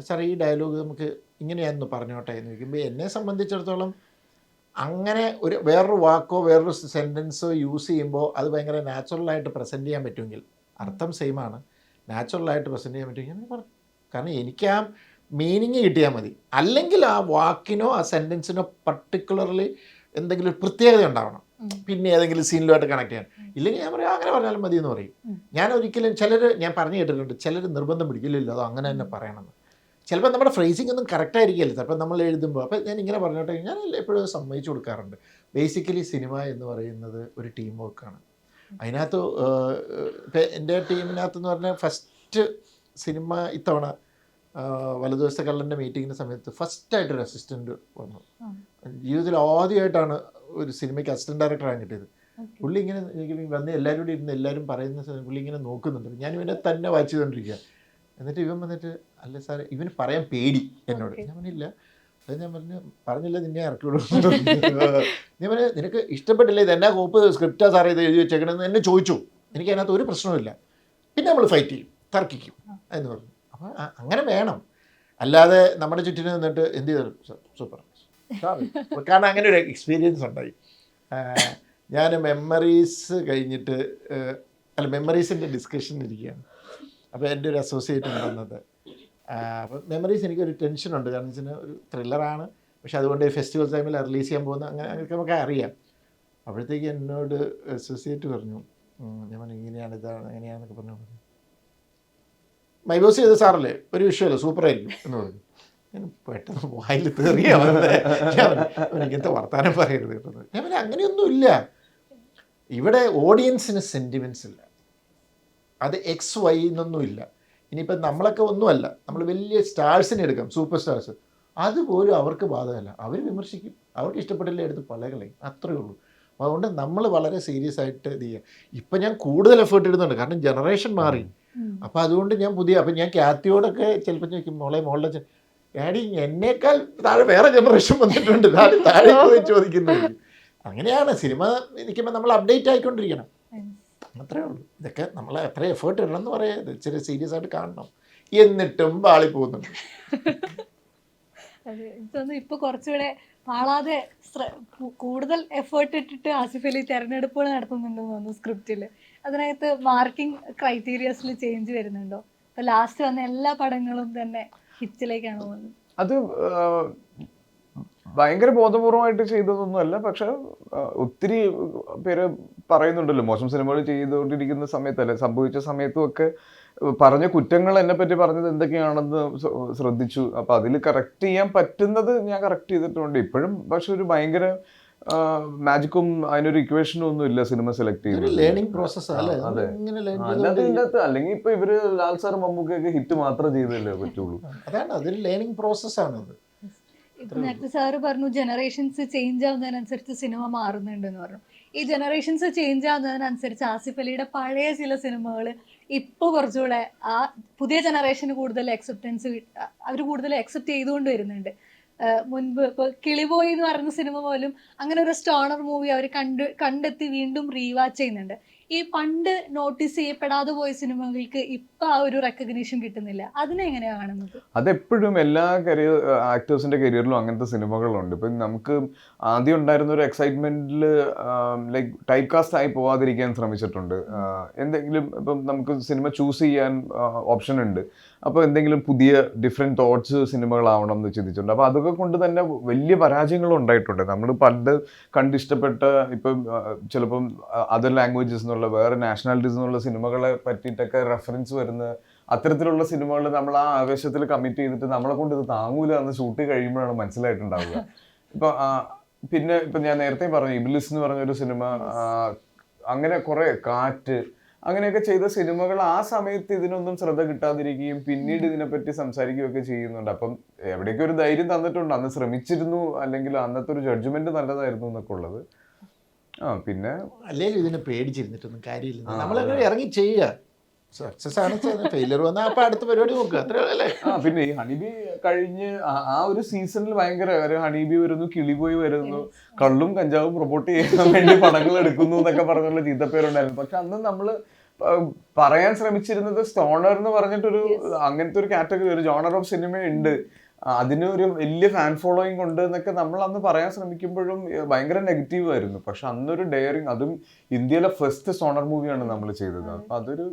സാർ ഈ ഡയലോഗ് നമുക്ക് ഇങ്ങനെയായിരുന്നു പറഞ്ഞോട്ടെ എന്ന് ചോദിക്കുമ്പോൾ എന്നെ സംബന്ധിച്ചിടത്തോളം അങ്ങനെ വേറൊരു വാക്കോ വേറൊരു സെൻറ്റൻസോ യൂസ് ചെയ്യുമ്പോൾ അത് ഭയങ്കര നാച്ചുറലായിട്ട് പ്രസൻറ്റ് ചെയ്യാൻ പറ്റുമെങ്കിൽ, അർത്ഥം സെയിമാണ്, നാച്ചുറലായിട്ട് പ്രസൻറ്റ് ചെയ്യാൻ പറ്റുമെങ്കിൽ പറഞ്ഞു. കാരണം എനിക്ക് ആ മീനിങ് കിട്ടിയാൽ മതി. അല്ലെങ്കിൽ ആ വാക്കിനോ ആ സെൻറ്റൻസിനോ പർട്ടിക്കുലർലി എന്തെങ്കിലും ഒരു പ്രത്യേകത ഉണ്ടാവണം, പിന്നെ ഏതെങ്കിലും സീനിലുമായിട്ട് കണക്ട് ചെയ്യാൻ. ഇല്ലെങ്കിൽ ഞാൻ പറയാം അങ്ങനെ പറഞ്ഞാലും മതി എന്ന് പറയും. ഞാൻ ഒരിക്കലും ഞാൻ പറഞ്ഞു കേട്ടിട്ടുണ്ട്, ചിലർ നിർബന്ധം പിടിക്കില്ലല്ലോ അത് അങ്ങനെ തന്നെ പറയണമെന്ന്. ചിലപ്പോൾ നമ്മുടെ ഫ്രേസിംഗ് ഒന്നും കറക്റ്റ് ആയിരിക്കില്ല ചിലപ്പോൾ നമ്മൾ എഴുതുമ്പോൾ. അപ്പോൾ ഞാൻ ഇങ്ങനെ പറഞ്ഞോട്ടെ, ഞാൻ എപ്പോഴും സമ്മതിച്ചു കൊടുക്കാറുണ്ട്. ബേസിക്കലി സിനിമ എന്ന് പറയുന്നത് ഒരു ടീം വർക്കാണ്. അതിനകത്ത് ഇപ്പം എൻ്റെ ടീമിനകത്തെന്ന് പറഞ്ഞാൽ ഫസ്റ്റ് സിനിമ ഇത്തവണ വലതുവശത്തെ കള്ളൻ്റെ മീറ്റിങ്ങിൻ്റെ സമയത്ത് ഫസ്റ്റായിട്ടൊരു അസിസ്റ്റൻറ്റ് വന്നു. ജീവിതത്തിൽ ആദ്യമായിട്ടാണ് ഒരു സിനിമയ്ക്ക് അസിസ്റ്റൻറ്റ് ഡയറക്ടറാണ് കിട്ടിയത്. പുള്ളി ഇങ്ങനെ വന്ന് എല്ലാവരും കൂടി ഇരുന്ന് എല്ലാവരും പറയുന്ന പുള്ളി ഇങ്ങനെ നോക്കുന്നുണ്ട്. ഞാൻ ഇവനെ തന്നെ വാച്ച് ചെയ്തുകൊണ്ടിരിക്കുക. എന്നിട്ട് ഇവൻ വന്നിട്ട്, അല്ല സാറേ ഇവന് പറയാൻ പേടി എന്നോട്. ഞാൻ പറഞ്ഞില്ല, അത് ഞാൻ പറഞ്ഞില്ല നിന്നെ ഇറക്കി വിടും. ഞാൻ പറഞ്ഞു നിനക്ക് ഇഷ്ടപ്പെട്ടില്ല, ഇത് എന്നാ കോപ്പ് സ്ക്രിപ്റ്റാ സാറേ ഇത് എഴുതി വെച്ചേക്കണമെന്ന് എന്നെ ചോദിച്ചു. എനിക്ക് അതിനകത്ത് ഒരു പ്രശ്നവുമില്ല. പിന്നെ നമ്മൾ ഫൈറ്റ് ചെയ്യും, തർക്കിക്കും എന്ന് പറഞ്ഞു. അപ്പോൾ അങ്ങനെ വേണം. അല്ലാതെ നമ്മുടെ ചുറ്റിന് നിന്നിട്ട് എന്ത് ചെയ്തു സൂപ്പർ സാറി. കാരണം അങ്ങനെ ഒരു എക്സ്പീരിയൻസ് ഉണ്ടായി. ഞാൻ മെമ്മറീസ് കഴിഞ്ഞിട്ട് മെമ്മറീസിൻ്റെ ഡിസ്കഷൻ ഇരിക്കുകയാണ്. അപ്പോൾ എൻ്റെ ഒരു അസോസിയേറ്റ് ഉണ്ടെന്നത്. അപ്പോൾ മെമ്മറീസ് എനിക്കൊരു ടെൻഷനുണ്ട്. കാരണം വെച്ചാൽ ഒരു ത്രില്ലറാണ്, പക്ഷെ അതുകൊണ്ട് ഫെസ്റ്റിവൽ ടൈമിൽ റിലീസ് ചെയ്യാൻ പോകുന്ന അങ്ങനെ നമുക്ക് അറിയാം. അപ്പോഴത്തേക്ക് എന്നോട് അസോസിയേറ്റ് പറഞ്ഞു, ഞാൻ പറഞ്ഞു ഇങ്ങനെയാണ് ഇതാണ് എങ്ങനെയാണെന്നൊക്കെ പറഞ്ഞു. മൈബോസ് ചെയ്ത സാറല്ലേ ഒരു വിഷയമല്ല സൂപ്പറായിരിക്കും എന്ന് പറഞ്ഞു. ഞാൻ പെട്ടെന്ന് വായിൽ തെറിയ ഇങ്ങനത്തെ വർത്താനം പറയരുത് കേട്ടത്. ഞാൻ പറഞ്ഞു അങ്ങനെയൊന്നുമില്ല, ഇവിടെ ഓഡിയൻസിന് സെൻറ്റിമെൻറ്റ്സ് ഇല്ല, അത് എക്സ് വൈ എന്നൊന്നുമില്ല. ഇനിയിപ്പം നമ്മളൊക്കെ ഒന്നുമല്ല, നമ്മൾ വലിയ സ്റ്റാർസിനെ എടുക്കാം, സൂപ്പർ സ്റ്റാർസ്, അതുപോലും അവർക്ക് ബാധകമല്ല. അവർ വിമർശിക്കും, അവർക്ക് ഇഷ്ടപ്പെട്ടില്ല എടുത്ത് പലകളയും, അത്രയേ ഉള്ളൂ. അതുകൊണ്ട് നമ്മൾ വളരെ സീരിയസ് ആയിട്ട് ഇത് ചെയ്യുക. ഇപ്പം ഞാൻ കൂടുതൽ എഫേർട്ട് ഇടുന്നുണ്ട്, കാരണം ജനറേഷൻ മാറി. അപ്പം അതുകൊണ്ട് ഞാൻ അപ്പം ഞാൻ ക്യാത്തിയോടൊക്കെ ചിലപ്പോൾ ചോദിക്കും, മോളുടെ ഡാഡി എന്നേക്കാൾ താഴെ വേറെ ജനറേഷൻ വന്നിട്ടുണ്ട്, താഴെ പോയി ചോദിക്കുന്നുണ്ട്. അങ്ങനെയാണ് സിനിമ നിൽക്കുമ്പോൾ നമ്മൾ അപ്ഡേറ്റ് ആയിക്കൊണ്ടിരിക്കണം, അത്രേ ഉള്ളൂ. ഇതൊക്കെ നമ്മൾ എത്ര എഫേർട്ട് ഇടണം എന്ന് പറയാം, ഇച്ചിരി സീരിയസ് ആയിട്ട് കാണണം. എന്നിട്ടും പാളി പോകുന്നുണ്ട്. ഇപ്പൊ കുറച്ചുകൂടെ പാളാതെ കൂടുതൽ എഫേർട്ട് ഇട്ടിട്ട് ആസിഫ് അലി തെരഞ്ഞെടുപ്പുകൾ നടത്തുന്നുണ്ടെന്ന് തോന്നുന്നു സ്ക്രിപ്റ്റിൽ. അതിനകത്ത് മാർക്കിംഗ് ക്രൈറ്റീരിയസിൽ ചേഞ്ച് വരുന്നുണ്ടോ? ഇപ്പൊ ലാസ്റ്റ് വന്ന എല്ലാ പടങ്ങളും തന്നെ ഹിറ്റിലേക്കാണ് പോകുന്നത്. അത് ഭയങ്കര ബോധപൂർവമായിട്ട് ചെയ്തതൊന്നുമല്ല, പക്ഷെ ഒത്തിരി പേര് പറയുന്നുണ്ടല്ലോ മോശം സിനിമകൾ ചെയ്തുകൊണ്ടിരിക്കുന്ന സമയത്തല്ലേ, സംഭവിച്ച സമയത്തും ഒക്കെ പറഞ്ഞ കുറ്റങ്ങൾ എന്നെ പറ്റി പറഞ്ഞത് എന്തൊക്കെയാണെന്ന് ശ്രദ്ധിച്ചു. അപ്പം അതിൽ കറക്റ്റ് ചെയ്യാൻ പറ്റുന്നത് ഞാൻ കറക്റ്റ് ചെയ്തിട്ടുണ്ട് ഇപ്പോഴും. പക്ഷെ ഒരു ഭയങ്കര മാജിക്കും അതിനൊരു ഇക്വേഷനും ഒന്നും ഇല്ല സിനിമ സെലക്ട് ചെയ്യുന്നത്. ലേണിംഗ് പ്രോസസ് അല്ലേ? അതെ, അല്ലാതെ ഇതിനകത്ത് അല്ലെങ്കിൽ ഇപ്പൊ ഇവര് ലാൽ സാർ മമ്മൂക്കൊക്കെ ഹിറ്റ് മാത്രം ചെയ്തല്ലേ പറ്റുള്ളൂ. അതാണ്, അതൊരു ലേണിംഗ് പ്രോസസ്സാണ്. ഇപ്പൊ നേരത്തെ സാറ് പറഞ്ഞു ജനറേഷൻസ് ചേഞ്ച് ആവുന്നതിനനുസരിച്ച് സിനിമ മാറുന്നുണ്ടെന്ന് പറഞ്ഞു. ഈ ജനറേഷൻസ് ചേഞ്ച് ആവുന്നതിനനുസരിച്ച് ആസിഫ് അലിയുടെ പഴയ ചില സിനിമകൾ ഇപ്പോൾ കുറച്ചുകൂടെ ആ പുതിയ ജനറേഷന് കൂടുതൽ അക്സെപ്റ്റൻസ് അവർ കൂടുതൽ അക്സെപ്റ്റ് ചെയ്തുകൊണ്ട് വരുന്നുണ്ട്. മുൻപ് ഇപ്പോൾ കിളിബോയ് എന്ന് പറയുന്ന സിനിമ പോലും അങ്ങനെ ഒരു സ്റ്റോണർ മൂവി അവർ കണ്ടെത്തി വീണ്ടും റീവാച്ച് ചെയ്യുന്നുണ്ട്. ഈ പണ്ട് നോട്ടീസ് ചെയ്യപ്പെടാതെ പോയ സിനിമകൾക്ക് ഇപ്പൊ ആ ഒരു റെക്കഗ്നീഷൻ കിട്ടുന്നില്ല. അതിനെങ്ങനെയാണ് കാണുന്നത്? അതെപ്പോഴും എല്ലാ ആക്ടേഴ്സിന്റെ കരിയറിലും അങ്ങനത്തെ സിനിമകളുണ്ട്. ഇപ്പം നമുക്ക് ആദ്യം ഉണ്ടായിരുന്ന ഒരു എക്സൈറ്റ്മെന്റിൽ ലൈക്ക് ടൈപ്പ് കാസ്റ്റ് ആയി പോവാതിരിക്കാൻ ശ്രമിച്ചിട്ടുണ്ട്. എന്തെങ്കിലും ഇപ്പം നമുക്ക് സിനിമ ചൂസ് ചെയ്യാൻ ഓപ്ഷൻ ഉണ്ട്. അപ്പോൾ എന്തെങ്കിലും പുതിയ ഡിഫറെൻറ്റ് തോട്ട്സ് സിനിമകളാവണം എന്ന് ചിന്തിച്ചിട്ടുണ്ട്. അപ്പോൾ അതൊക്കെ കൊണ്ട് തന്നെ വലിയ പരാജയങ്ങളും ഉണ്ടായിട്ടുണ്ട്. നമ്മൾ പണ്ട് കണ്ടിഷ്ടപ്പെട്ട ഇപ്പം ചിലപ്പം അതർ ലാംഗ്വേജസ് എന്നുള്ള വേറെ നാഷണാലിറ്റീസ് എന്നുള്ള സിനിമകളെ പറ്റിയിട്ടൊക്കെ റെഫറൻസ് വരുന്ന അത്തരത്തിലുള്ള സിനിമകൾ നമ്മൾ ആ ആവേശത്തിൽ കമ്മിറ്റ് ചെയ്തിട്ട് നമ്മളെ കൊണ്ട് ഇത് താങ്ങൂല എന്ന് ഷൂട്ട് കഴിയുമ്പോഴാണ് മനസ്സിലായിട്ടുണ്ടാവുക. പിന്നെ ഇപ്പം ഞാൻ നേരത്തെ പറഞ്ഞു ഇബ്ലിസ് എന്ന് പറഞ്ഞൊരു സിനിമ, അങ്ങനെ കുറേ കാറ്റ് അങ്ങനെയൊക്കെ ചെയ്ത സിനിമകൾ ആ സമയത്ത് ഇതിനൊന്നും ശ്രദ്ധ കിട്ടാതിരിക്കുകയും പിന്നീട് ഇതിനെപ്പറ്റി സംസാരിക്കുകയൊക്കെ ചെയ്യുന്നുണ്ട്. അപ്പം എവിടേക്ക് ഒരു ധൈര്യം തന്നിട്ടുണ്ട്, അന്ന് ശ്രമിച്ചിരുന്നു, അല്ലെങ്കിൽ അന്നത്തെ ഒരു ജഡ്ജ്മെന്റ് നല്ലതായിരുന്നു എന്നൊക്കെ ഉള്ളത്. പിന്നെ അല്ലേലും ഇതിനെ പേടിച്ചിരുന്നിട്ടൊന്നും കാര്യമില്ല. നമ്മളങ്ങനെ ഇറങ്ങി ചെയ്യുക. സക്സസ് ആണ്, ഫെയിലർ വന്നാൽ അപ്പൊ അടുത്ത പരിപാടി നോക്കുക, അത്രേ അല്ലേ. പിന്നെ ഈ ഹണിബി കഴിഞ്ഞ് ആ ഒരു സീസണിൽ ഭയങ്കര ഒരു ഹണിബി വരുന്നു, കിളിപോയി വരുന്നു, കള്ളും കഞ്ചാവും പ്രൊമോട്ട് ചെയ്യാൻ വേണ്ടി പടങ്ങൾ എടുക്കുന്നു എന്നൊക്കെ പറഞ്ഞുള്ള ചീത്തപ്പേരുണ്ടായിരുന്നു. പക്ഷെ അന്ന് നമ്മള് പറയാൻ ശ്രമിച്ചിരുന്നത് സ്റ്റോണർ എന്ന് പറഞ്ഞിട്ടൊരു അങ്ങനത്തെ ഒരു കാറ്റഗറി, ഒരു ജോണർ ഓഫ് സിനിമ ഉണ്ട്, അതിന് ഒരു വലിയ ഫാൻ ഫോളോയിങ് ഉണ്ട് എന്നൊക്കെ നമ്മൾ അന്ന് പറയാൻ ശ്രമിക്കുമ്പോഴും ഭയങ്കര നെഗറ്റീവ് ആയിരുന്നു. പക്ഷെ അന്നൊരു ഡെയറിങ്, അതും ഇന്ത്യയിലെ ഫസ്റ്റ് സ്റ്റോണർ മൂവിയാണ് നമ്മൾ ചെയ്തത്. അപ്പൊ അതൊരു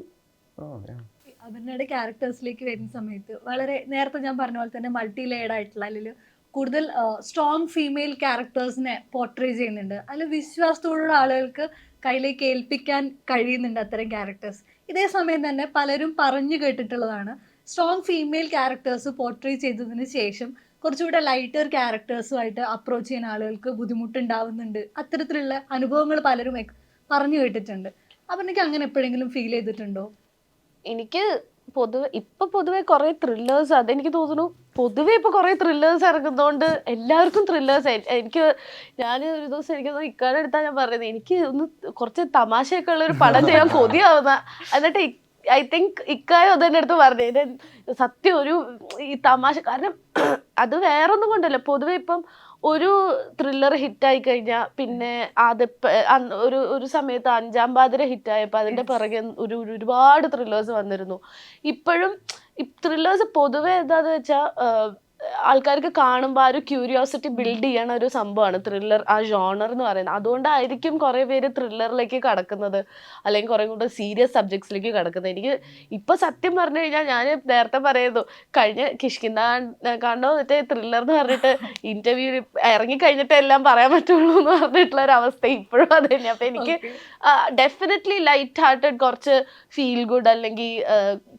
അപർണയുടെ ക്യാരക്ടേഴ്സിലേക്ക് വരുന്ന സമയത്ത് വളരെ നേരത്തെ ഞാൻ പറഞ്ഞ പോലെ തന്നെ മൾട്ടി ലെയർഡ് ആയിട്ടുള്ള, അല്ലെങ്കിൽ കൂടുതൽ സ്ട്രോങ് ഫീമെയിൽ ക്യാരക്ടേഴ്സിനെ പോർട്രേ ചെയ്യുന്നുണ്ട്. അതിൽ വിശ്വാസത്തോടുള്ള ആളുകൾക്ക് കയ്യിലേക്ക് ഏൽപ്പിക്കാൻ കഴിയുന്നുണ്ട് അത്തരം ക്യാരക്ടേഴ്സ്. ഇതേ സമയം തന്നെ പലരും പറഞ്ഞു കേട്ടിട്ടുള്ളതാണ്, സ്ട്രോങ് ഫീമെയിൽ ക്യാരക്ടേഴ്സ് പോർട്രേ ചെയ്തതിന് ശേഷം കുറച്ചുകൂടെ ലൈറ്റർ ക്യാരക്ടേഴ്സുമായിട്ട് അപ്രോച്ച് ചെയ്യാൻ ആളുകൾക്ക് ബുദ്ധിമുട്ടുണ്ടാവുന്നുണ്ട്. അത്തരത്തിലുള്ള അനുഭവങ്ങൾ പലരും പറഞ്ഞു കേട്ടിട്ടുണ്ട്. അപ്പം എനിക്ക് അങ്ങനെ എപ്പോഴെങ്കിലും ഫീൽ ചെയ്തിട്ടുണ്ടോ? എനിക്ക് പൊതുവെ കുറെ ത്രില്ലേഴ്സ്, അതെനിക്ക് തോന്നുന്നു പൊതുവെ ഇപ്പൊ കുറെ ത്രില്ലേഴ്സ് ഇറങ്ങുന്നതുകൊണ്ട് എല്ലാവർക്കും ത്രില്ലേഴ്സ്. ഞാൻ ഒരു ദിവസം എനിക്ക് ഇക്കാടെ അടുത്താ ഞാൻ പറയുന്നത്, എനിക്ക് ഒന്ന് കുറച്ച് തമാശയൊക്കെ ഉള്ള ഒരു പടം ചെയ്യാൻ കൊതിയാവുന്ന. എന്നിട്ട് ഐ തിങ്ക് ഇക്കായോ അതെന്റെ അടുത്ത് പറഞ്ഞു, സത്യം ഒരു ഈ തമാശ, കാരണം അത് വേറൊന്നും കൊണ്ടല്ല, പൊതുവെ ഇപ്പം ഒരു ത്രില്ലർ ഹിറ്റായി കഴിഞ്ഞാൽ പിന്നെ ഒരു സമയത്ത് അഞ്ചാം പാതിര ഹിറ്റായപ്പോൾ അതിന്റെ പിറകെ ഒരുപാട് ത്രില്ലേഴ്സ് വന്നിരുന്നു. ഇപ്പോഴും ഈ ത്രില്ലേഴ്സ് പൊതുവെ എന്താന്ന് വെച്ചാൽ ആൾക്കാർക്ക് കാണുമ്പോൾ ആ ഒരു ക്യൂരിയോസിറ്റി ബിൽഡ് ചെയ്യണ ഒരു സംഭവമാണ് ത്രില്ലർ, ആ ജോണർ എന്ന് പറയുന്നത്. അതുകൊണ്ടായിരിക്കും കുറെ പേര് ത്രില്ലറിലേക്ക് കടക്കുന്നത്, അല്ലെങ്കിൽ കുറെ കൂടെ സീരിയസ് സബ്ജക്ട്സിലേക്ക് കടക്കുന്നത്. എനിക്ക് ഇപ്പൊ സത്യം പറഞ്ഞു കഴിഞ്ഞാൽ, ഞാൻ നേരത്തെ പറയുന്നു, കഴിഞ്ഞ കിഷ്കിന്താണ്ടോ മറ്റേ ത്രില്ലർ എന്ന് പറഞ്ഞിട്ട് ഇന്റർവ്യൂ ഇറങ്ങി കഴിഞ്ഞിട്ട് എല്ലാം പറയാൻ പറ്റുള്ളൂ എന്ന് പറഞ്ഞിട്ടുള്ള ഒരു അവസ്ഥ ഇപ്പോഴും അത് തന്നെ. അപ്പൊ എനിക്ക് ഡെഫിനറ്റ്ലി ലൈറ്റ് ഹാർട്ടഡ്, കുറച്ച് ഫീൽ ഗുഡ് അല്ലെങ്കിൽ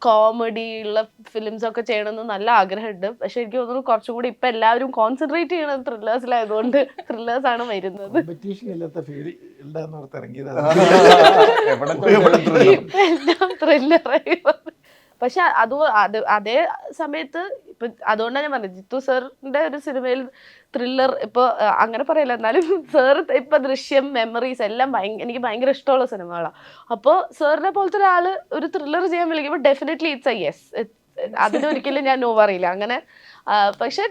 കോമഡി ഉള്ള ഫിലിംസ് ഒക്കെ ചെയ്യണമെന്ന് നല്ല ആഗ്രഹമുണ്ട്. പക്ഷെ എനിക്ക് തോന്നുന്നു കുറച്ചുകൂടി ഇപ്പൊ എല്ലാവരും കോൺസെൻട്രേറ്റ് ചെയ്യണത് ത്രില്ലേഴ്സിലായതുകൊണ്ട് ത്രില്ലേഴ്സ് ആണ് വരുന്നത്. എല്ലാം ത്രില്ലറായി. പക്ഷെ അതേ സമയത്ത് ഇപ്പൊ അതുകൊണ്ടാണ് ഞാൻ പറഞ്ഞത്, ജിത്തു സാറിന്റെ ഒരു സിനിമയിൽ ത്രില്ലർ ഇപ്പൊ അങ്ങനെ പറയില്ല, എന്നാലും സാർ ഇപ്പൊ ദൃശ്യം, മെമ്മറീസ് എല്ലാം എനിക്ക് ഭയങ്കര ഇഷ്ടമുള്ള സിനിമകളാണ്. അപ്പോൾ സാറിനെ പോലത്തെ ഒരാള് ഒരു ത്രില്ലർ ചെയ്യാൻ വിളിക്കുമ്പോൾ ഡെഫിനറ്റ്ലി ഇറ്റ്സ് എ യെസ്. അതിനൊരിക്കലും ഞാൻ നോ പറയില്ല അങ്ങനെ. പക്ഷെ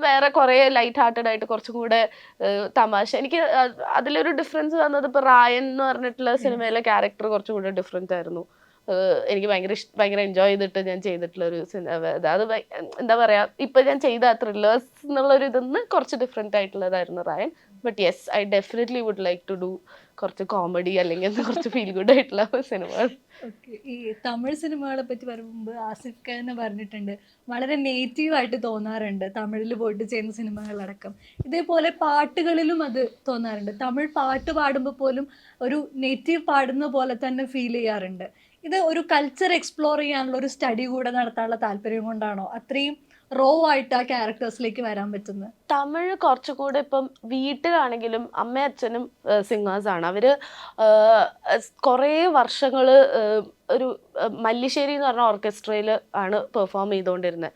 വേറെ കുറെ ലൈറ്റ് ഹാർട്ടഡ് ആയിട്ട് കുറച്ചും കൂടെ തമാശ, എനിക്ക് അതിലൊരു ഡിഫറൻസ് വന്നത് ഇപ്പൊ റായൻ എന്ന് പറഞ്ഞിട്ടുള്ള സിനിമയിലെ ക്യാരക്ടർ കുറച്ചും കൂടെ ഡിഫറൻറ്റ് ആയിരുന്നു. എനിക്ക് ഭയങ്കര എൻജോയ് ചെയ്തിട്ട് ഞാൻ ചെയ്തിട്ടുള്ള ഒരു അത് എന്താ പറയാ, ഇപ്പൊ ഞാൻ ചെയ്ത ത്രില്ലേഴ്സ് എന്നുള്ളൊരു ഇതിന്ന് കുറച്ച് ഡിഫറെന്റ് ആയിട്ടുള്ളതായിരുന്നു Raayan. But yes, I definitely would like to do കുറച്ച് കോമഡി അല്ലെങ്കിൽ കുറച്ച് ഫീൽ ഗുഡ് ആയിട്ടുള്ള സിനിമകൾ. ഈ തമിഴ് സിനിമകളെ പറ്റി പറയുമ്പോൾ ആസിഫ് ഖാൻ പറഞ്ഞിട്ടുണ്ട്, വളരെ നേറ്റീവ് ആയിട്ട് തോന്നാറുണ്ട് തമിഴിൽ പോയിട്ട് ചെയ്യുന്ന സിനിമകളടക്കം. ഇതേപോലെ പാട്ടുകളിലും അത് തോന്നാറുണ്ട്. തമിഴ് പാട്ട് പാടുമ്പോൾ പോലും ഒരു നേറ്റീവ് പാടുന്ന പോലെ തന്നെ ഫീൽ ചെയ്യാറുണ്ട്. ഇത് ഒരു കൾച്ചർ എക്സ്പ്ലോർ ചെയ്യാനുള്ള ഒരു സ്റ്റഡി കൂടെ നടത്താനുള്ള താല്പര്യം കൊണ്ടാണോ അത്രയും റോ ആയിട്ട് ആ ക്യാരക്ടേഴ്സിലേക്ക് വരാൻ പറ്റുന്നത്? തമിഴ് കുറച്ചുകൂടെ ഇപ്പം വീട്ടിലാണെങ്കിലും അമ്മയും അച്ഛനും സിംഗേഴ്സാണ്. അവര് കുറേ വർഷങ്ങൾ ഒരു മല്ലിശ്ശേരി എന്ന് പറഞ്ഞ ഓർക്കസ്ട്രയിൽ ആണ് പെർഫോം ചെയ്തുകൊണ്ടിരുന്നത്.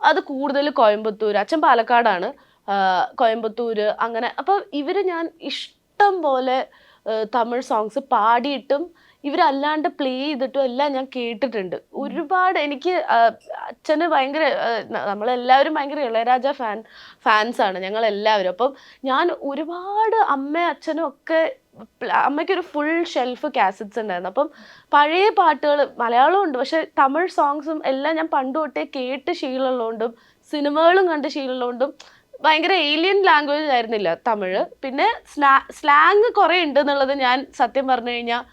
അത് കൂടുതൽ കോയമ്പത്തൂർ, അച്ഛൻ പാലക്കാടാണ്, കോയമ്പത്തൂർ അങ്ങനെ. അപ്പം ഞാൻ ഇഷ്ടം പോലെ തമിഴ് സോങ്സ് പാടിയിട്ടും ഇവരല്ലാണ്ട് പ്ലേ ചെയ്തിട്ടും എല്ലാം ഞാൻ കേട്ടിട്ടുണ്ട് ഒരുപാട്. എനിക്ക് അച്ഛന് ഭയങ്കര, നമ്മളെല്ലാവരും ഭയങ്കര ഇളയരാജ ഫാൻസാണ് ഞങ്ങളെല്ലാവരും. അപ്പം ഞാൻ ഒരുപാട് അമ്മയും അച്ഛനും ഒക്കെ, അമ്മയ്ക്കൊരു ഫുൾ ഷെൽഫ് കാസറ്റ്സ് ഉണ്ടായിരുന്നു. അപ്പം പഴയ പാട്ടുകൾ മലയാളവും ഉണ്ട്, പക്ഷെ തമിഴ് സോങ്സും എല്ലാം ഞാൻ പണ്ട് തൊട്ടേ കേട്ട് ശീലമുള്ളതുകൊണ്ടും സിനിമകളും കണ്ട് ശീലമുള്ളതുകൊണ്ടും ഭയങ്കര ഏലിയൻ ലാംഗ്വേജ് ആയിരുന്നില്ല തമിഴ്. പിന്നെ സ്ലാങ് കുറേ ഉണ്ട് എന്നുള്ളത് ഞാൻ സത്യം പറഞ്ഞു കഴിഞ്ഞാൽ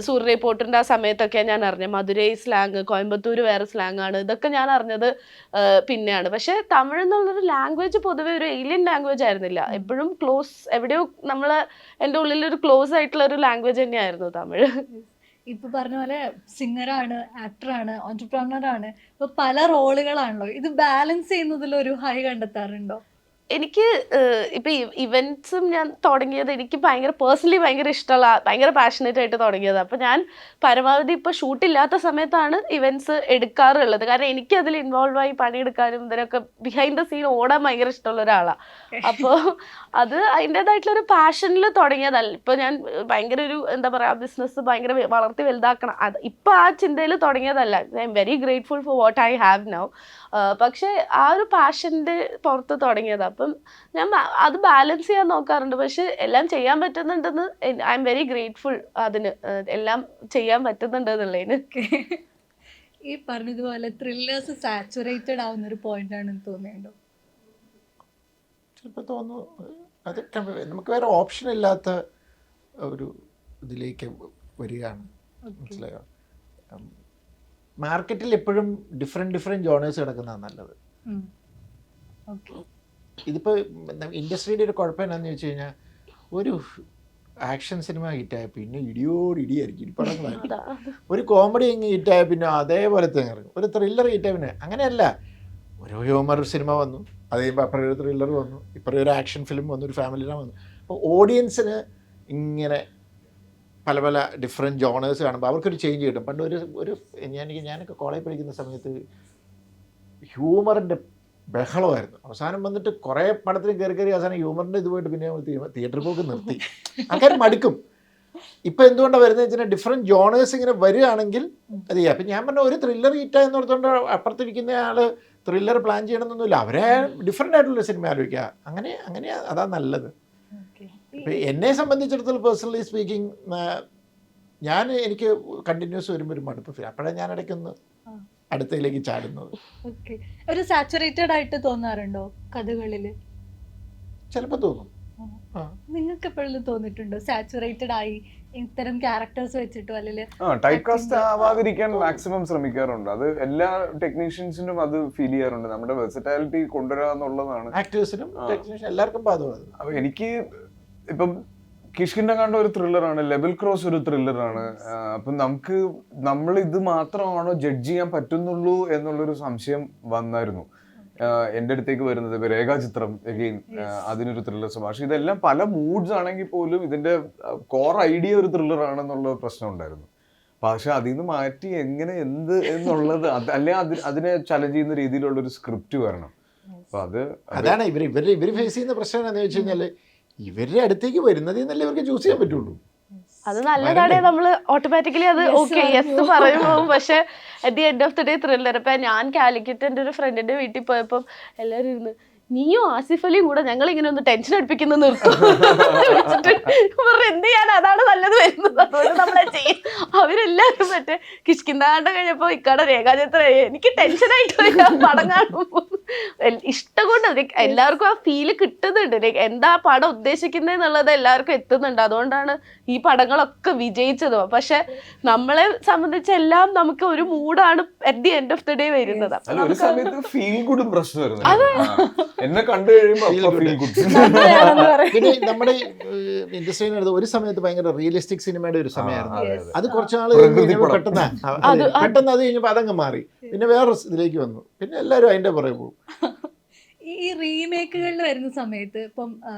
സൂര്യ റിപ്പോർട്ടറിൻ്റെ ആ സമയത്തൊക്കെ ഞാൻ അറിഞ്ഞത്. മധുരൈ സ്ലാങ്, കോയമ്പത്തൂർ വേറെ സ്ലാങ് ആണ്, ഇതൊക്കെ ഞാൻ അറിഞ്ഞത് പിന്നെയാണ്. പക്ഷെ തമിഴ് എന്നുള്ളൊരു ലാംഗ്വേജ് പൊതുവെ ഒരു ഏലിയൻ ലാംഗ്വേജ് ആയിരുന്നില്ല, എപ്പോഴും ക്ലോസ്, എവിടെയോ എൻ്റെ ഉള്ളിലൊരു ക്ലോസ് ആയിട്ടുള്ള ഒരു ലാംഗ്വേജ് തന്നെയായിരുന്നു തമിഴ്. ഇപ്പൊ പറഞ്ഞ പോലെ സിംഗറാണ്, ആക്ടറാണ്, ഓന്റർപ്രണറാണ്, ഇപ്പൊ പല റോളുകളാണല്ലോ. ഇത് ബാലൻസ് ചെയ്യുന്നതിൽ ഒരു ഹൈ കണ്ടെത്താറുണ്ടോ? എനിക്ക് ഇപ്പൊ ഇവന്റ്സും ഞാൻ തുടങ്ങിയത് എനിക്ക് പേഴ്സണലി ഭയങ്കര ഇഷ്ടമുള്ള, ഭയങ്കര പാഷനേറ്റ് ആയിട്ട് തുടങ്ങിയത്. അപ്പൊ ഞാൻ പരമാവധി ഇപ്പൊ ഷൂട്ടില്ലാത്ത സമയത്താണ് ഇവന്റ്സ് എടുക്കാറുള്ളത്. കാരണം എനിക്ക് അതിൽ ഇൻവോൾവ് ആയി പണിയെടുക്കാനും ഇതിനൊക്കെ ബിഹൈൻഡ് ദ സീൻ ഓടാൻ ഭയങ്കര ഇഷ്ടമുള്ള ഒരാളാണ്. അപ്പോൾ അത് അതിൻ്റെതായിട്ടുള്ള ഒരു പാഷനിൽ തുടങ്ങിയതല്ല. ഇപ്പൊ ഞാൻ ഭയങ്കര ഒരു എന്താ പറയാ ബിസിനസ് ഭയങ്കര വളർത്തി വലുതാക്കണം, അത് ഇപ്പൊ ആ ചിന്തയിൽ തുടങ്ങിയതല്ല. I'm very grateful for what I have now. പക്ഷെ ആ ഒരു പാഷന്റെ പുറത്ത് തുടങ്ങിയത്. അപ്പം ഞാൻ അത് ബാലൻസ് ചെയ്യാൻ നോക്കാറുണ്ട്. പക്ഷെ എല്ലാം ചെയ്യാൻ പറ്റുന്നുണ്ടെന്ന് ഐ എം വെരി ഗ്രേറ്റ്ഫുൾ, അതിന് എല്ലാം ചെയ്യാൻ പറ്റുന്നുണ്ട് എന്നുള്ളതിന്. ഈ പറഞ്ഞതുപോലെ ത്രില്ലേഴ്സ് സാച്ചുറേറ്റഡ് ആവുന്ന ഒരു പോയിന്റ് ആണെന്ന് തോന്നിയുണ്ടോ? ചിലപ്പോൾ തോന്നുന്നു അത് നമുക്ക് വേറെ ഓപ്ഷൻ ഇല്ലാത്ത ഒരു ഇതിലേക്ക് വരികയാണ്. മനസ്സിലായോ? മാർക്കറ്റിൽ എപ്പോഴും ഡിഫറെൻറ്റ് ജോണേഴ്സ് കിടക്കുന്നതാണ് നല്ലത്. ഇതിപ്പോൾ ഇൻഡസ്ട്രിയുടെ ഒരു കുഴപ്പം എന്താണെന്ന് വെച്ച് കഴിഞ്ഞാൽ, ഒരു ആക്ഷൻ സിനിമ ഹിറ്റായ പിന്നെ ഇടിയായിരിക്കും പടങ്ങളായിരിക്കും. ഒരു കോമഡി എങ്ങനെ ഹിറ്റായ പിന്നെ അതേപോലെ തന്നെ ഇറങ്ങും. ഒരു ത്രില്ലർ ഹിറ്റായ പിന്നെ അങ്ങനെയല്ല, ഒരു ഹ്യൂമർ സിനിമ വന്നു, അത് കഴിയുമ്പോൾ അപ്പുറം ഒരു ത്രില്ലർ വന്നു, ഇപ്പുറം ഒരു ആക്ഷൻ ഫിലിം വന്നു, ഒരു ഫാമിലി ഡ്രാമ വന്നു. അപ്പോൾ ഓഡിയൻസിന് ഇങ്ങനെ പല പല ഡിഫറെൻറ്റ് ജോണേഴ്സ് കാണുമ്പോൾ അവർക്കൊരു ചേഞ്ച് കിട്ടും. പണ്ട് ഞാനൊക്കെ കോളേജ് പഠിക്കുന്ന സമയത്ത് ഹ്യൂമറിൻ്റെ ബഹളമായിരുന്നു. അവസാനം വന്നിട്ട് കുറേ പടത്തിന് കയറി അവസാനം ഹ്യൂമറിൻ്റെ ഇത് പോയിട്ട് പിന്നെ തിയേറ്ററിൽ പോക്ക് നിർത്തി. ആൾക്കാർ മടുക്കും. ഇപ്പം എന്തുകൊണ്ടാണ് വരുന്നത് വെച്ചാൽ ഡിഫറെൻറ്റ് ജോണേഴ്സ് ഇങ്ങനെ വരികയാണെങ്കിൽ അത് ചെയ്യാം. അപ്പം ഞാൻ പറഞ്ഞ ഒരു ത്രില്ലർ ഹിറ്റായെന്ന് ഓർത്തുകൊണ്ട് അപ്പുറത്തിരിക്കുന്ന ആൾ ത്രില്ലർ പ്ലാൻ ചെയ്യണമെന്നൊന്നുമില്ല. അവരെ ഡിഫറെൻ്റ് ആയിട്ടുള്ള സിനിമ ആലോചിക്കുക. അങ്ങനെ അതാ നല്ലത്. ഇപ്പം എന്നെ സംബന്ധിച്ചിടത്തോളം പേഴ്സണലി സ്പീക്കിംഗ്, എനിക്ക് കണ്ടിന്യൂസ് വരുമ്പോൾ ഒരു മടുപ്പ് ഫീൽ. അപ്പോഴാണ് ഞാൻ ഇടയ്ക്കൊന്ന് അടുത്തതിലേക്ക് ചാടുന്നത്. ഒരു സാച്ചുറേറ്റഡ് ആയിട്ട് തോന്നാറുണ്ടോ കഥകളിൽ? ചിലപ്പോൾ തോന്നും. നിങ്ങൾക്ക് എപ്പോഴും തോന്നിയിട്ടുണ്ടോ സാച്ചുറേറ്റഡ് ആയി ഇത്തരം ക്യാരക്ടേഴ്സ് വെച്ചിട്ടോ? അല്ലെങ്കിൽ ടൈപ്പ് കാസ്റ്റ് ആവാതിരിക്കാൻ മാക്സിമം ശ്രമിക്കാറുണ്ട്. അത് എല്ലാ ടെക്നീഷ്യൻസിനും അത് ഫീൽ ചെയ്യാറുണ്ട്. നമ്മുടെ വെർസറ്റാലിറ്റി കൊണ്ടുവരിക എന്നുള്ളതാണ് ആക്ടേഴ്സിനും ടെക്നീഷ്യൻ എല്ലാവർക്കും ബാധകമാണ്. അപ്പൊ എനിക്ക് ഇപ്പം കിഷ്കിൻഡ ഒരു ത്രില്ലറാണ്, ലെവൽ ക്രോസ് ഒരു ത്രില്ലറാണ്. അപ്പം നമ്മൾ ഇത് മാത്രമാണോ ജഡ്ജ് ചെയ്യാൻ പറ്റുന്നുള്ളൂ എന്നുള്ളൊരു സംശയം വന്നായിരുന്നു എൻ്റെ അടുത്തേക്ക് വരുന്നത്. ഇപ്പൊ രേഖാചിത്രം എഗെയിൻ അതിനൊരു ത്രില്ലർ സ്വഭാവം. പക്ഷെ ഇതെല്ലാം പല മൂഡ്സ് ആണെങ്കിൽ പോലും ഇതിന്റെ കോർ ഐഡിയ ഒരു ത്രില്ലർ ആണെന്നുള്ള പ്രശ്നം ഉണ്ടായിരുന്നു. പക്ഷെ അതിൽ നിന്ന് മാറ്റി എങ്ങനെ എന്ത് എന്നുള്ളത് അതിനെ ചലഞ്ച് ചെയ്യുന്ന രീതിയിലുള്ള ഒരു സ്ക്രിപ്റ്റ് വരണം. അപ്പൊ അതാണ് ഇവർ ഫേസ് ചെയ്യുന്ന പ്രശ്നം എന്താണെന്ന് വെച്ച് കഴിഞ്ഞാൽ, ഇവരുടെ അടുത്തേക്ക് വരുന്നതിൽ നിന്നല്ലേ ഇവർക്ക് ചൂസ് ചെയ്യാൻ പറ്റുള്ളൂ. അത് നല്ലതാണേ നമ്മൾ ഓട്ടോമാറ്റിക്കലി അത് ഓക്കെ യെസ് പറയുമ്പോൾ. പക്ഷെ at the end of the day thriller. ഇപ്പം ഞാൻ കാലിക്കറ്റ് എൻ്റെ ഒരു ഫ്രണ്ടിൻ്റെ വീട്ടിൽ പോയപ്പം എല്ലാവരും ഇരുന്ന് നീയും ആസിഫ് അലിയും കൂടെ ഞങ്ങൾ ഇങ്ങനെ ഒന്ന് ടെൻഷൻ അടുപ്പിക്കുന്നത് നിർത്തും പറഞ്ഞു. എന്ത് ചെയ്യാൻ, അതാണ് നല്ലത് വരുന്നത്, അതുകൊണ്ട് നമ്മളെ ചെയ്യും. അവരെല്ലാവരും മറ്റേ കിഷ്കിന്ദാണ്ട കഴിഞ്ഞപ്പോൾ ഇക്കാടെ രേഖാചിത്രം എനിക്ക് ടെൻഷനായിട്ട് പടം കാണുമ്പോൾ ഇഷ്ടം കൊണ്ട് എല്ലാവർക്കും ആ ഫീല് കിട്ടുന്നുണ്ട്. എന്താ പടം ഉദ്ദേശിക്കുന്നതെന്നുള്ളത് എല്ലാവർക്കും എത്തുന്നുണ്ട്. അതുകൊണ്ടാണ് ഈ പടങ്ങളൊക്കെ വിജയിച്ചത്. പക്ഷെ നമ്മളെ സംബന്ധിച്ച് എല്ലാം നമുക്ക് ഒരു മൂഡാണ് at the end of the day വരുന്നത്. ഒരു സമയത്ത് ഫീൽ ഗുഡും പ്രശ്നമായിരുന്നു. എന്നെ കണ്ടു കഴിയുമ്പോൾ പിന്നെ നമ്മുടെ ഇൻഡസ്ട്രിയിൽ ഒരു സമയത്ത് ഭയങ്കര റിയലിസ്റ്റിക് സിനിമയുടെ ഒരു സമയമായിരുന്നു. അത് കുറച്ചാൾ പെട്ടെന്ന് അത് കഴിഞ്ഞപ്പോൾ അതങ്ങ് മാറി, പിന്നെ വേറെ ഇതിലേക്ക് വന്നു, പിന്നെ എല്ലാവരും അതിന്റെ പുറകെ പോകും. ഈ റീമേക്കുകളിൽ വരുന്ന സമയത്ത് ഇപ്പം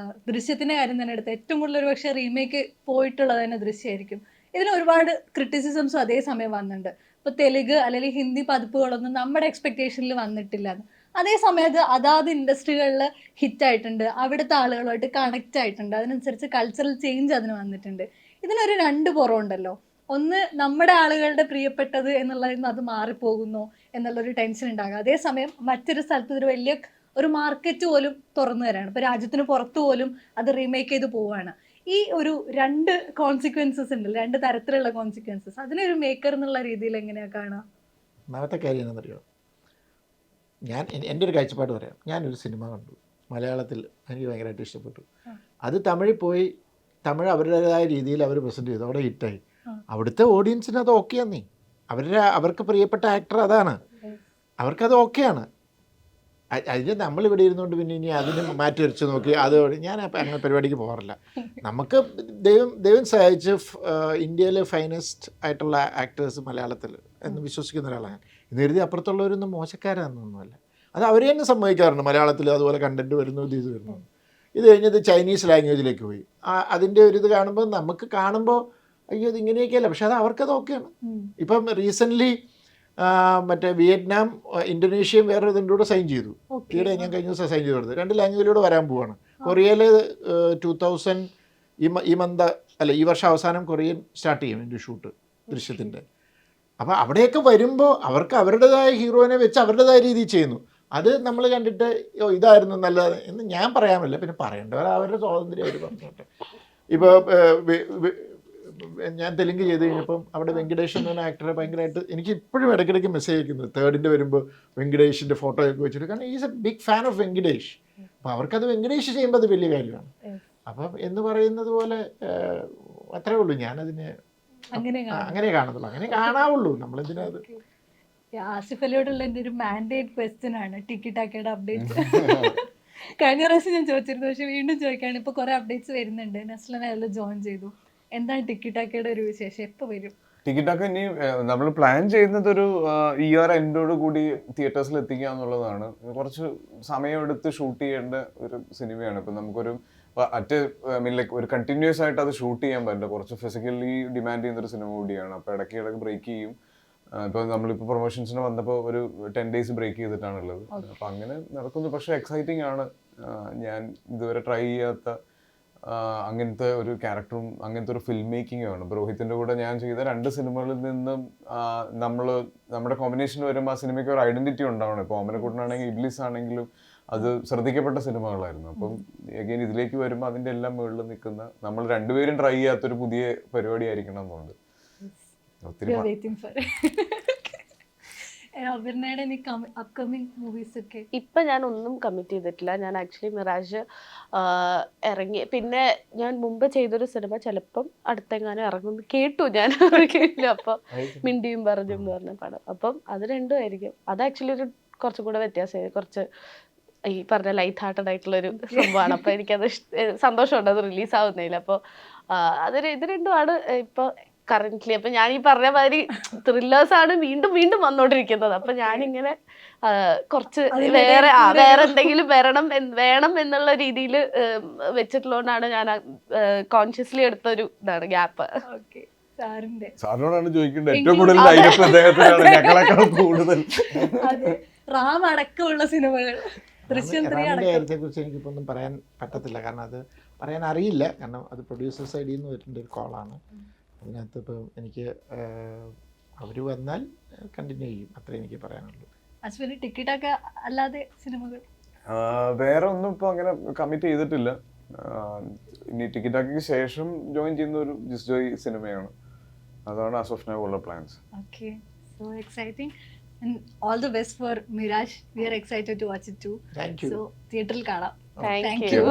ദൃശ്യത്തിന്റെ കാര്യം തന്നെ എടുത്ത് ഏറ്റവും കൂടുതൽ ഒരു പക്ഷേ റീമേക്ക് പോയിട്ടുള്ളത് തന്നെ ദൃശ്യമായിരിക്കും. ഇതിന് ഒരുപാട് ക്രിറ്റിസിസംസും അതേ സമയം വന്നിട്ടുണ്ട്. ഇപ്പൊ തെലുങ്ക് അല്ലെങ്കിൽ ഹിന്ദി പതിപ്പുകളൊന്നും നമ്മുടെ എക്സ്പെക്ടേഷനിൽ വന്നിട്ടില്ല. അതേ സമയത്ത് അതാത് ഇൻഡസ്ട്രികളിൽ ഹിറ്റായിട്ടുണ്ട്, അവിടുത്തെ ആളുകളുമായിട്ട് കണക്റ്റ് ആയിട്ടുണ്ട്, അതിനനുസരിച്ച് കൾച്ചറൽ ചേഞ്ച് അതിന് വന്നിട്ടുണ്ട്. ഇതിനൊരു രണ്ട് പുറമുണ്ടല്ലോ. ഒന്ന്, നമ്മുടെ ആളുകളുടെ പ്രിയപ്പെട്ടത് എന്നുള്ളതിൽ നിന്ന് അത് മാറിപ്പോകുന്നു എന്നുള്ളൊരു ടെൻഷൻ ഉണ്ടാകുക. അതേസമയം മറ്റൊരു സ്ഥലത്ത് ഒരു വലിയ ഒരു മാർക്കറ്റ് പോലും തുറന്നു തരാണ്. ഇപ്പോൾ രാജ്യത്തിന് പുറത്തു പോലും അത് റീമേക്ക് ചെയ്ത് പോവുകയാണ്. ഈ ഒരു രണ്ട് കോൺസിക്വൻസസ് ഉണ്ടല്ലോ, രണ്ട് തരത്തിലുള്ള കോൺസിക്വൻസസ്. അതിനൊരു മേക്കർ എന്നുള്ള രീതിയിൽ എങ്ങനെയാണ് കാണുക? ഒന്നാമത്തെ കാര്യം എന്താണെന്നറിയോ, എൻ്റെ ഒരു കാഴ്ചപ്പാട് പറയാം. ഞാനൊരു സിനിമ കണ്ടു മലയാളത്തിൽ, എനിക്ക് ഭയങ്കരമായിട്ട് ഇഷ്ടപ്പെട്ടു. അത് തമിഴിൽ പോയി, തമിഴ് അവരുടേതായ രീതിയിൽ അവർ പ്രസൻറ്റ് ചെയ്തു, അവിടെ ഹിറ്റായി. അവിടുത്തെ ഓഡിയൻസിന് അത് ഓക്കെയാന്നേ. അവർക്ക് പ്രിയപ്പെട്ട ആക്ടർ അതാണ്, അവർക്കത് ഓക്കെയാണ്. അതിന് നമ്മളിവിടെ ഇരുന്നുകൊണ്ട് പിന്നെ ഇനി അതിന് മാറ്റി വരച്ച് നോക്കി അതോട് ഞാൻ അങ്ങനെ പരിപാടിക്ക് പോകാറില്ല. നമുക്ക് ദൈവം സഹായിച്ച് ഇന്ത്യയിലെ ഫൈനസ്റ്റ് ആയിട്ടുള്ള ആക്ടേഴ്സ് മലയാളത്തിൽ എന്ന് വിശ്വസിക്കുന്ന ഒരാളാണ്. ഇന്ന് കരുതി അപ്പുറത്തുള്ളവരൊന്നും മോശക്കാരാണെന്നൊന്നുമല്ല. അത് അവർ തന്നെ സമ്മതിക്കാറുണ്ട്. മലയാളത്തിൽ അതുപോലെ കണ്ടന്റ് വരുന്നു, ഇത് വരുന്നു. ഇത് കഴിഞ്ഞത് ചൈനീസ് ലാംഗ്വേജിലേക്ക് പോയി. അതിൻ്റെ ഒരു ഇത് കാണുമ്പോൾ നമുക്ക് കാണുമ്പോൾ അയ്യോ ഇത് ഇങ്ങനെയൊക്കെയല്ല, പക്ഷെ അത് അവർക്കത് ഓക്കെയാണ്. ഇപ്പം റീസെൻ്റ്ലി മറ്റേ വിയറ്റ്നാം, ഇന്തോനേഷ്യയും വേറെ ഇതിൻ്റെ കൂടെ സൈൻ ചെയ്തു. ഈയിടെ ഞാൻ കഴിഞ്ഞ ദിവസം സൈൻ ചെയ്ത് കൊടുത്തത് 2 ലാംഗ്വേജിലൂടെ വരാൻ പോവാണ്. കൊറിയയിൽ 2000 ഈ വർഷം അവസാനം കൊറിയൻ സ്റ്റാർട്ട് ചെയ്യും എൻ്റെ ഷൂട്ട് ദൃശ്യത്തിൻ്റെ. അപ്പോൾ അവിടെയൊക്കെ വരുമ്പോൾ അവർക്ക് അവരുടേതായ ഹീറോയിനെ വെച്ച് അവരുടേതായ രീതിയിൽ ചെയ്യുന്നു. അത് നമ്മൾ കണ്ടിട്ട് ഇതായിരുന്നു നല്ലത് എന്ന് ഞാൻ പറയാമല്ല, പിന്നെ പറയേണ്ടവർ അവരുടെ സ്വാതന്ത്ര്യം അവർ പറഞ്ഞോട്ടെ. ഇപ്പോൾ ഞാൻ തെലുങ്ക് ചെയ്ത് കഴിഞ്ഞപ്പം അവിടെ വെങ്കടേഷ് എന്ന ആക്ടറെ ഭയങ്കരമായിട്ട് എനിക്ക് ഇപ്പോഴും ഇടയ്ക്കിടയ്ക്ക് മെസ്സേജ് അയക്കുന്നത്, 3rd വരുമ്പോൾ വെങ്കടേഷിൻ്റെ ഫോട്ടോ ഒക്കെ വെച്ചിട്ട്. കാരണം is a big fan of Venkatesh. അപ്പോൾ അവർക്കത് വെങ്കടേഷ് ചെയ്യുമ്പോൾ അത് വലിയ കാര്യമാണ്. അപ്പം എന്ന് പറയുന്നത് പോലെ അത്രേ ഉള്ളൂ. ഞാനതിനെ അങ്ങനെ കാണത്തുള്ളൂ, അങ്ങനെ കാണാവുള്ളൂ. നമ്മളെന്തിനത്. ആസിഫ് അലിയോടുള്ള എൻ്റെ ഒരു മാൻഡേറ്റ് ക്വസ്റ്റ്യൻ ആണ് ടിക്കി ടാക്കയുടെ അപ്ഡേറ്റ്. കഴിഞ്ഞ പ്രാവശ്യം ഞാൻ ചോദിച്ചിരുന്നു, പക്ഷെ വീണ്ടും ചോദിക്കുകയാണ്. ഇപ്പോൾ കുറേ അപ്ഡേറ്റ്സ് വരുന്നുണ്ട്. നസ്ലൻ അതിൽ ജോയിൻ ചെയ്തു. എന്താണ് ടിക്കി ടാക്കയുടെ ഒരു വിശേഷം? എപ്പോൾ വരും ടിക്കി ടാക്ക? ഇനി നമ്മൾ പ്ലാൻ ചെയ്യുന്നത് ഒരു ഇയർ എൻഡോട് കൂടി തിയേറ്റേഴ്സിൽ എത്തിക്കുക എന്നുള്ളതാണ്. കുറച്ച് സമയമെടുത്ത് ഷൂട്ട് ചെയ്യേണ്ട ഒരു സിനിമയാണ്. ഇപ്പം നമുക്കൊരു ഒരു കണ്ടിന്യൂസ് ആയിട്ട് അത് ഷൂട്ട് ചെയ്യാൻ പറ്റില്ല. കുറച്ച് ഫിസിക്കലി ഡിമാൻഡ് ചെയ്യുന്നൊരു സിനിമ കൂടിയാണ്. അപ്പോൾ ഇടയ്ക്ക് ബ്രേക്ക് ചെയ്യും. ഇപ്പോൾ നമ്മളിപ്പോൾ പ്രൊമോഷൻസിന് വന്നപ്പോൾ ഒരു 10 days ബ്രേക്ക് ചെയ്തിട്ടാണുള്ളത്. അപ്പം അങ്ങനെ നടക്കുന്നു. പക്ഷേ എക്സൈറ്റിംഗ് ആണ്. ഞാൻ ഇതുവരെ ട്രൈ ചെയ്യാത്ത അങ്ങനത്തെ ഒരു ക്യാരക്ടറും അങ്ങനത്തെ ഒരു ഫിലിം മേക്കിങ്ങും ആണ്. രോഹിത്തിൻ്റെ കൂടെ ഞാൻ ചെയ്ത 2 സിനിമകളിൽ നിന്നും നമ്മുടെ കോമ്പിനേഷൻ വരുമ്പോൾ ആ സിനിമയ്ക്ക് ഒരു ഐഡന്റിറ്റി ഉണ്ടാവണം. ഇപ്പോൾ ഓമനക്കുട്ടനാണെങ്കിലും ഇബ്ലീസ് ആണെങ്കിലും അത് ശ്രദ്ധിക്കപ്പെട്ട സിനിമകളായിരുന്നു. അപ്പം അഗൈൻ ഇതിലേക്ക് വരുമ്പോൾ അതിൻ്റെ എല്ലാം മുകളിൽ നിൽക്കുന്ന നമ്മൾ 2 പേരും ട്രൈ ചെയ്യാത്തൊരു പുതിയ പരിപാടി ആയിരിക്കണം എന്നുണ്ട്. ഒത്തിരി ഇപ്പൊ ഞാൻ ഒന്നും കമ്മിറ്റ് ചെയ്തിട്ടില്ല. ഞാൻ ആക്ച്വലി മിറാജ് ഇറങ്ങി, പിന്നെ ഞാൻ മുമ്പ് ചെയ്തൊരു സിനിമ ചിലപ്പം അടുത്തെങ്ങാനും ഇറങ്ങും കേട്ടു ഞാൻ. അപ്പൊ മിണ്ടിയും പറഞ്ഞും എന്ന് പറഞ്ഞ പടം. അപ്പം അത് 2 ആയിരിക്കും. അത് ആക്ച്വലി ഒരു കുറച്ചും കൂടെ വ്യത്യാസമായി, കുറച്ച് ഈ പറഞ്ഞ ലൈറ്റ് ഹാർട്ടഡ് ആയിട്ടുള്ളൊരു സംഭവമാണ്. അപ്പോൾ എനിക്കത് സന്തോഷമുണ്ട് അത് റിലീസാവുന്നതിൽ. അപ്പോൾ ഇത് 2 ആണ് ഇപ്പോൾ കറന്റ്ലി. അപ്പം ഞാൻ ഈ പറഞ്ഞ മാതിരി ത്രില്ലേഴ്സാണ് വീണ്ടും വീണ്ടും വന്നുകൊണ്ടിരിക്കുന്നത്. അപ്പം ഞാനിങ്ങനെ കുറച്ച് വേറെ എന്തെങ്കിലും വേണം എന്നുള്ള രീതിയിൽ വെച്ചിട്ടുള്ളതുകൊണ്ടാണ് ഞാൻ കോൺഷ്യസ്ലി എടുത്തൊരു ഇതാണ് ഗ്യാപ്പ്. സാറിനോടാണ് ചോദിക്കേണ്ടത്. ഏറ്റവും കൂടുതൽ അദ്ദേഹത്തിനാണ്, ഞങ്ങളെക്കാൾ കൂടുതൽ. റാം അടക്കമുള്ള സിനിമകൾ, ദൃശ്യം 3 കാര്യത്തെക്കുറിച്ച് എനിക്കിപ്പോൾ ഒന്നും പറയാൻ പറ്റത്തില്ല. കാരണം അത് പറയാൻ അറിയില്ല. കാരണം അത് പ്രൊഡ്യൂസർ സൈഡിൽ നിന്ന് വരുന്ന ഒരു കോളാണ്. അതിനകത്ത് ഇപ്പോൾ എനിക്ക് അവർ വന്നാൽ കണ്ടിന്യൂ ചെയ്യും, അത്രേ എനിക്ക് പറയാനുള്ളൂ. ടിക്കറ്റൊക്കെ അല്ലാതെ സിനിമകൾ വേറെ ഒന്നും ഇപ്പോൾ അങ്ങനെ കമ്മിറ്റ് ചെയ്തിട്ടില്ല. ഇനി ടിക്കറ്റാക്കിക്ക് ശേഷം ജോയിൻ ചെയ്യുന്ന ഒരു ജിസ് ജോയ് സിനിമയാണ്. അതാണ് ആസ് ഓഫ് നൗ ഉള്ള plans. Okay, so exciting and all the best for Miraj. We are excited to watch it too. Thank you. So theater il kaanam. Thank you.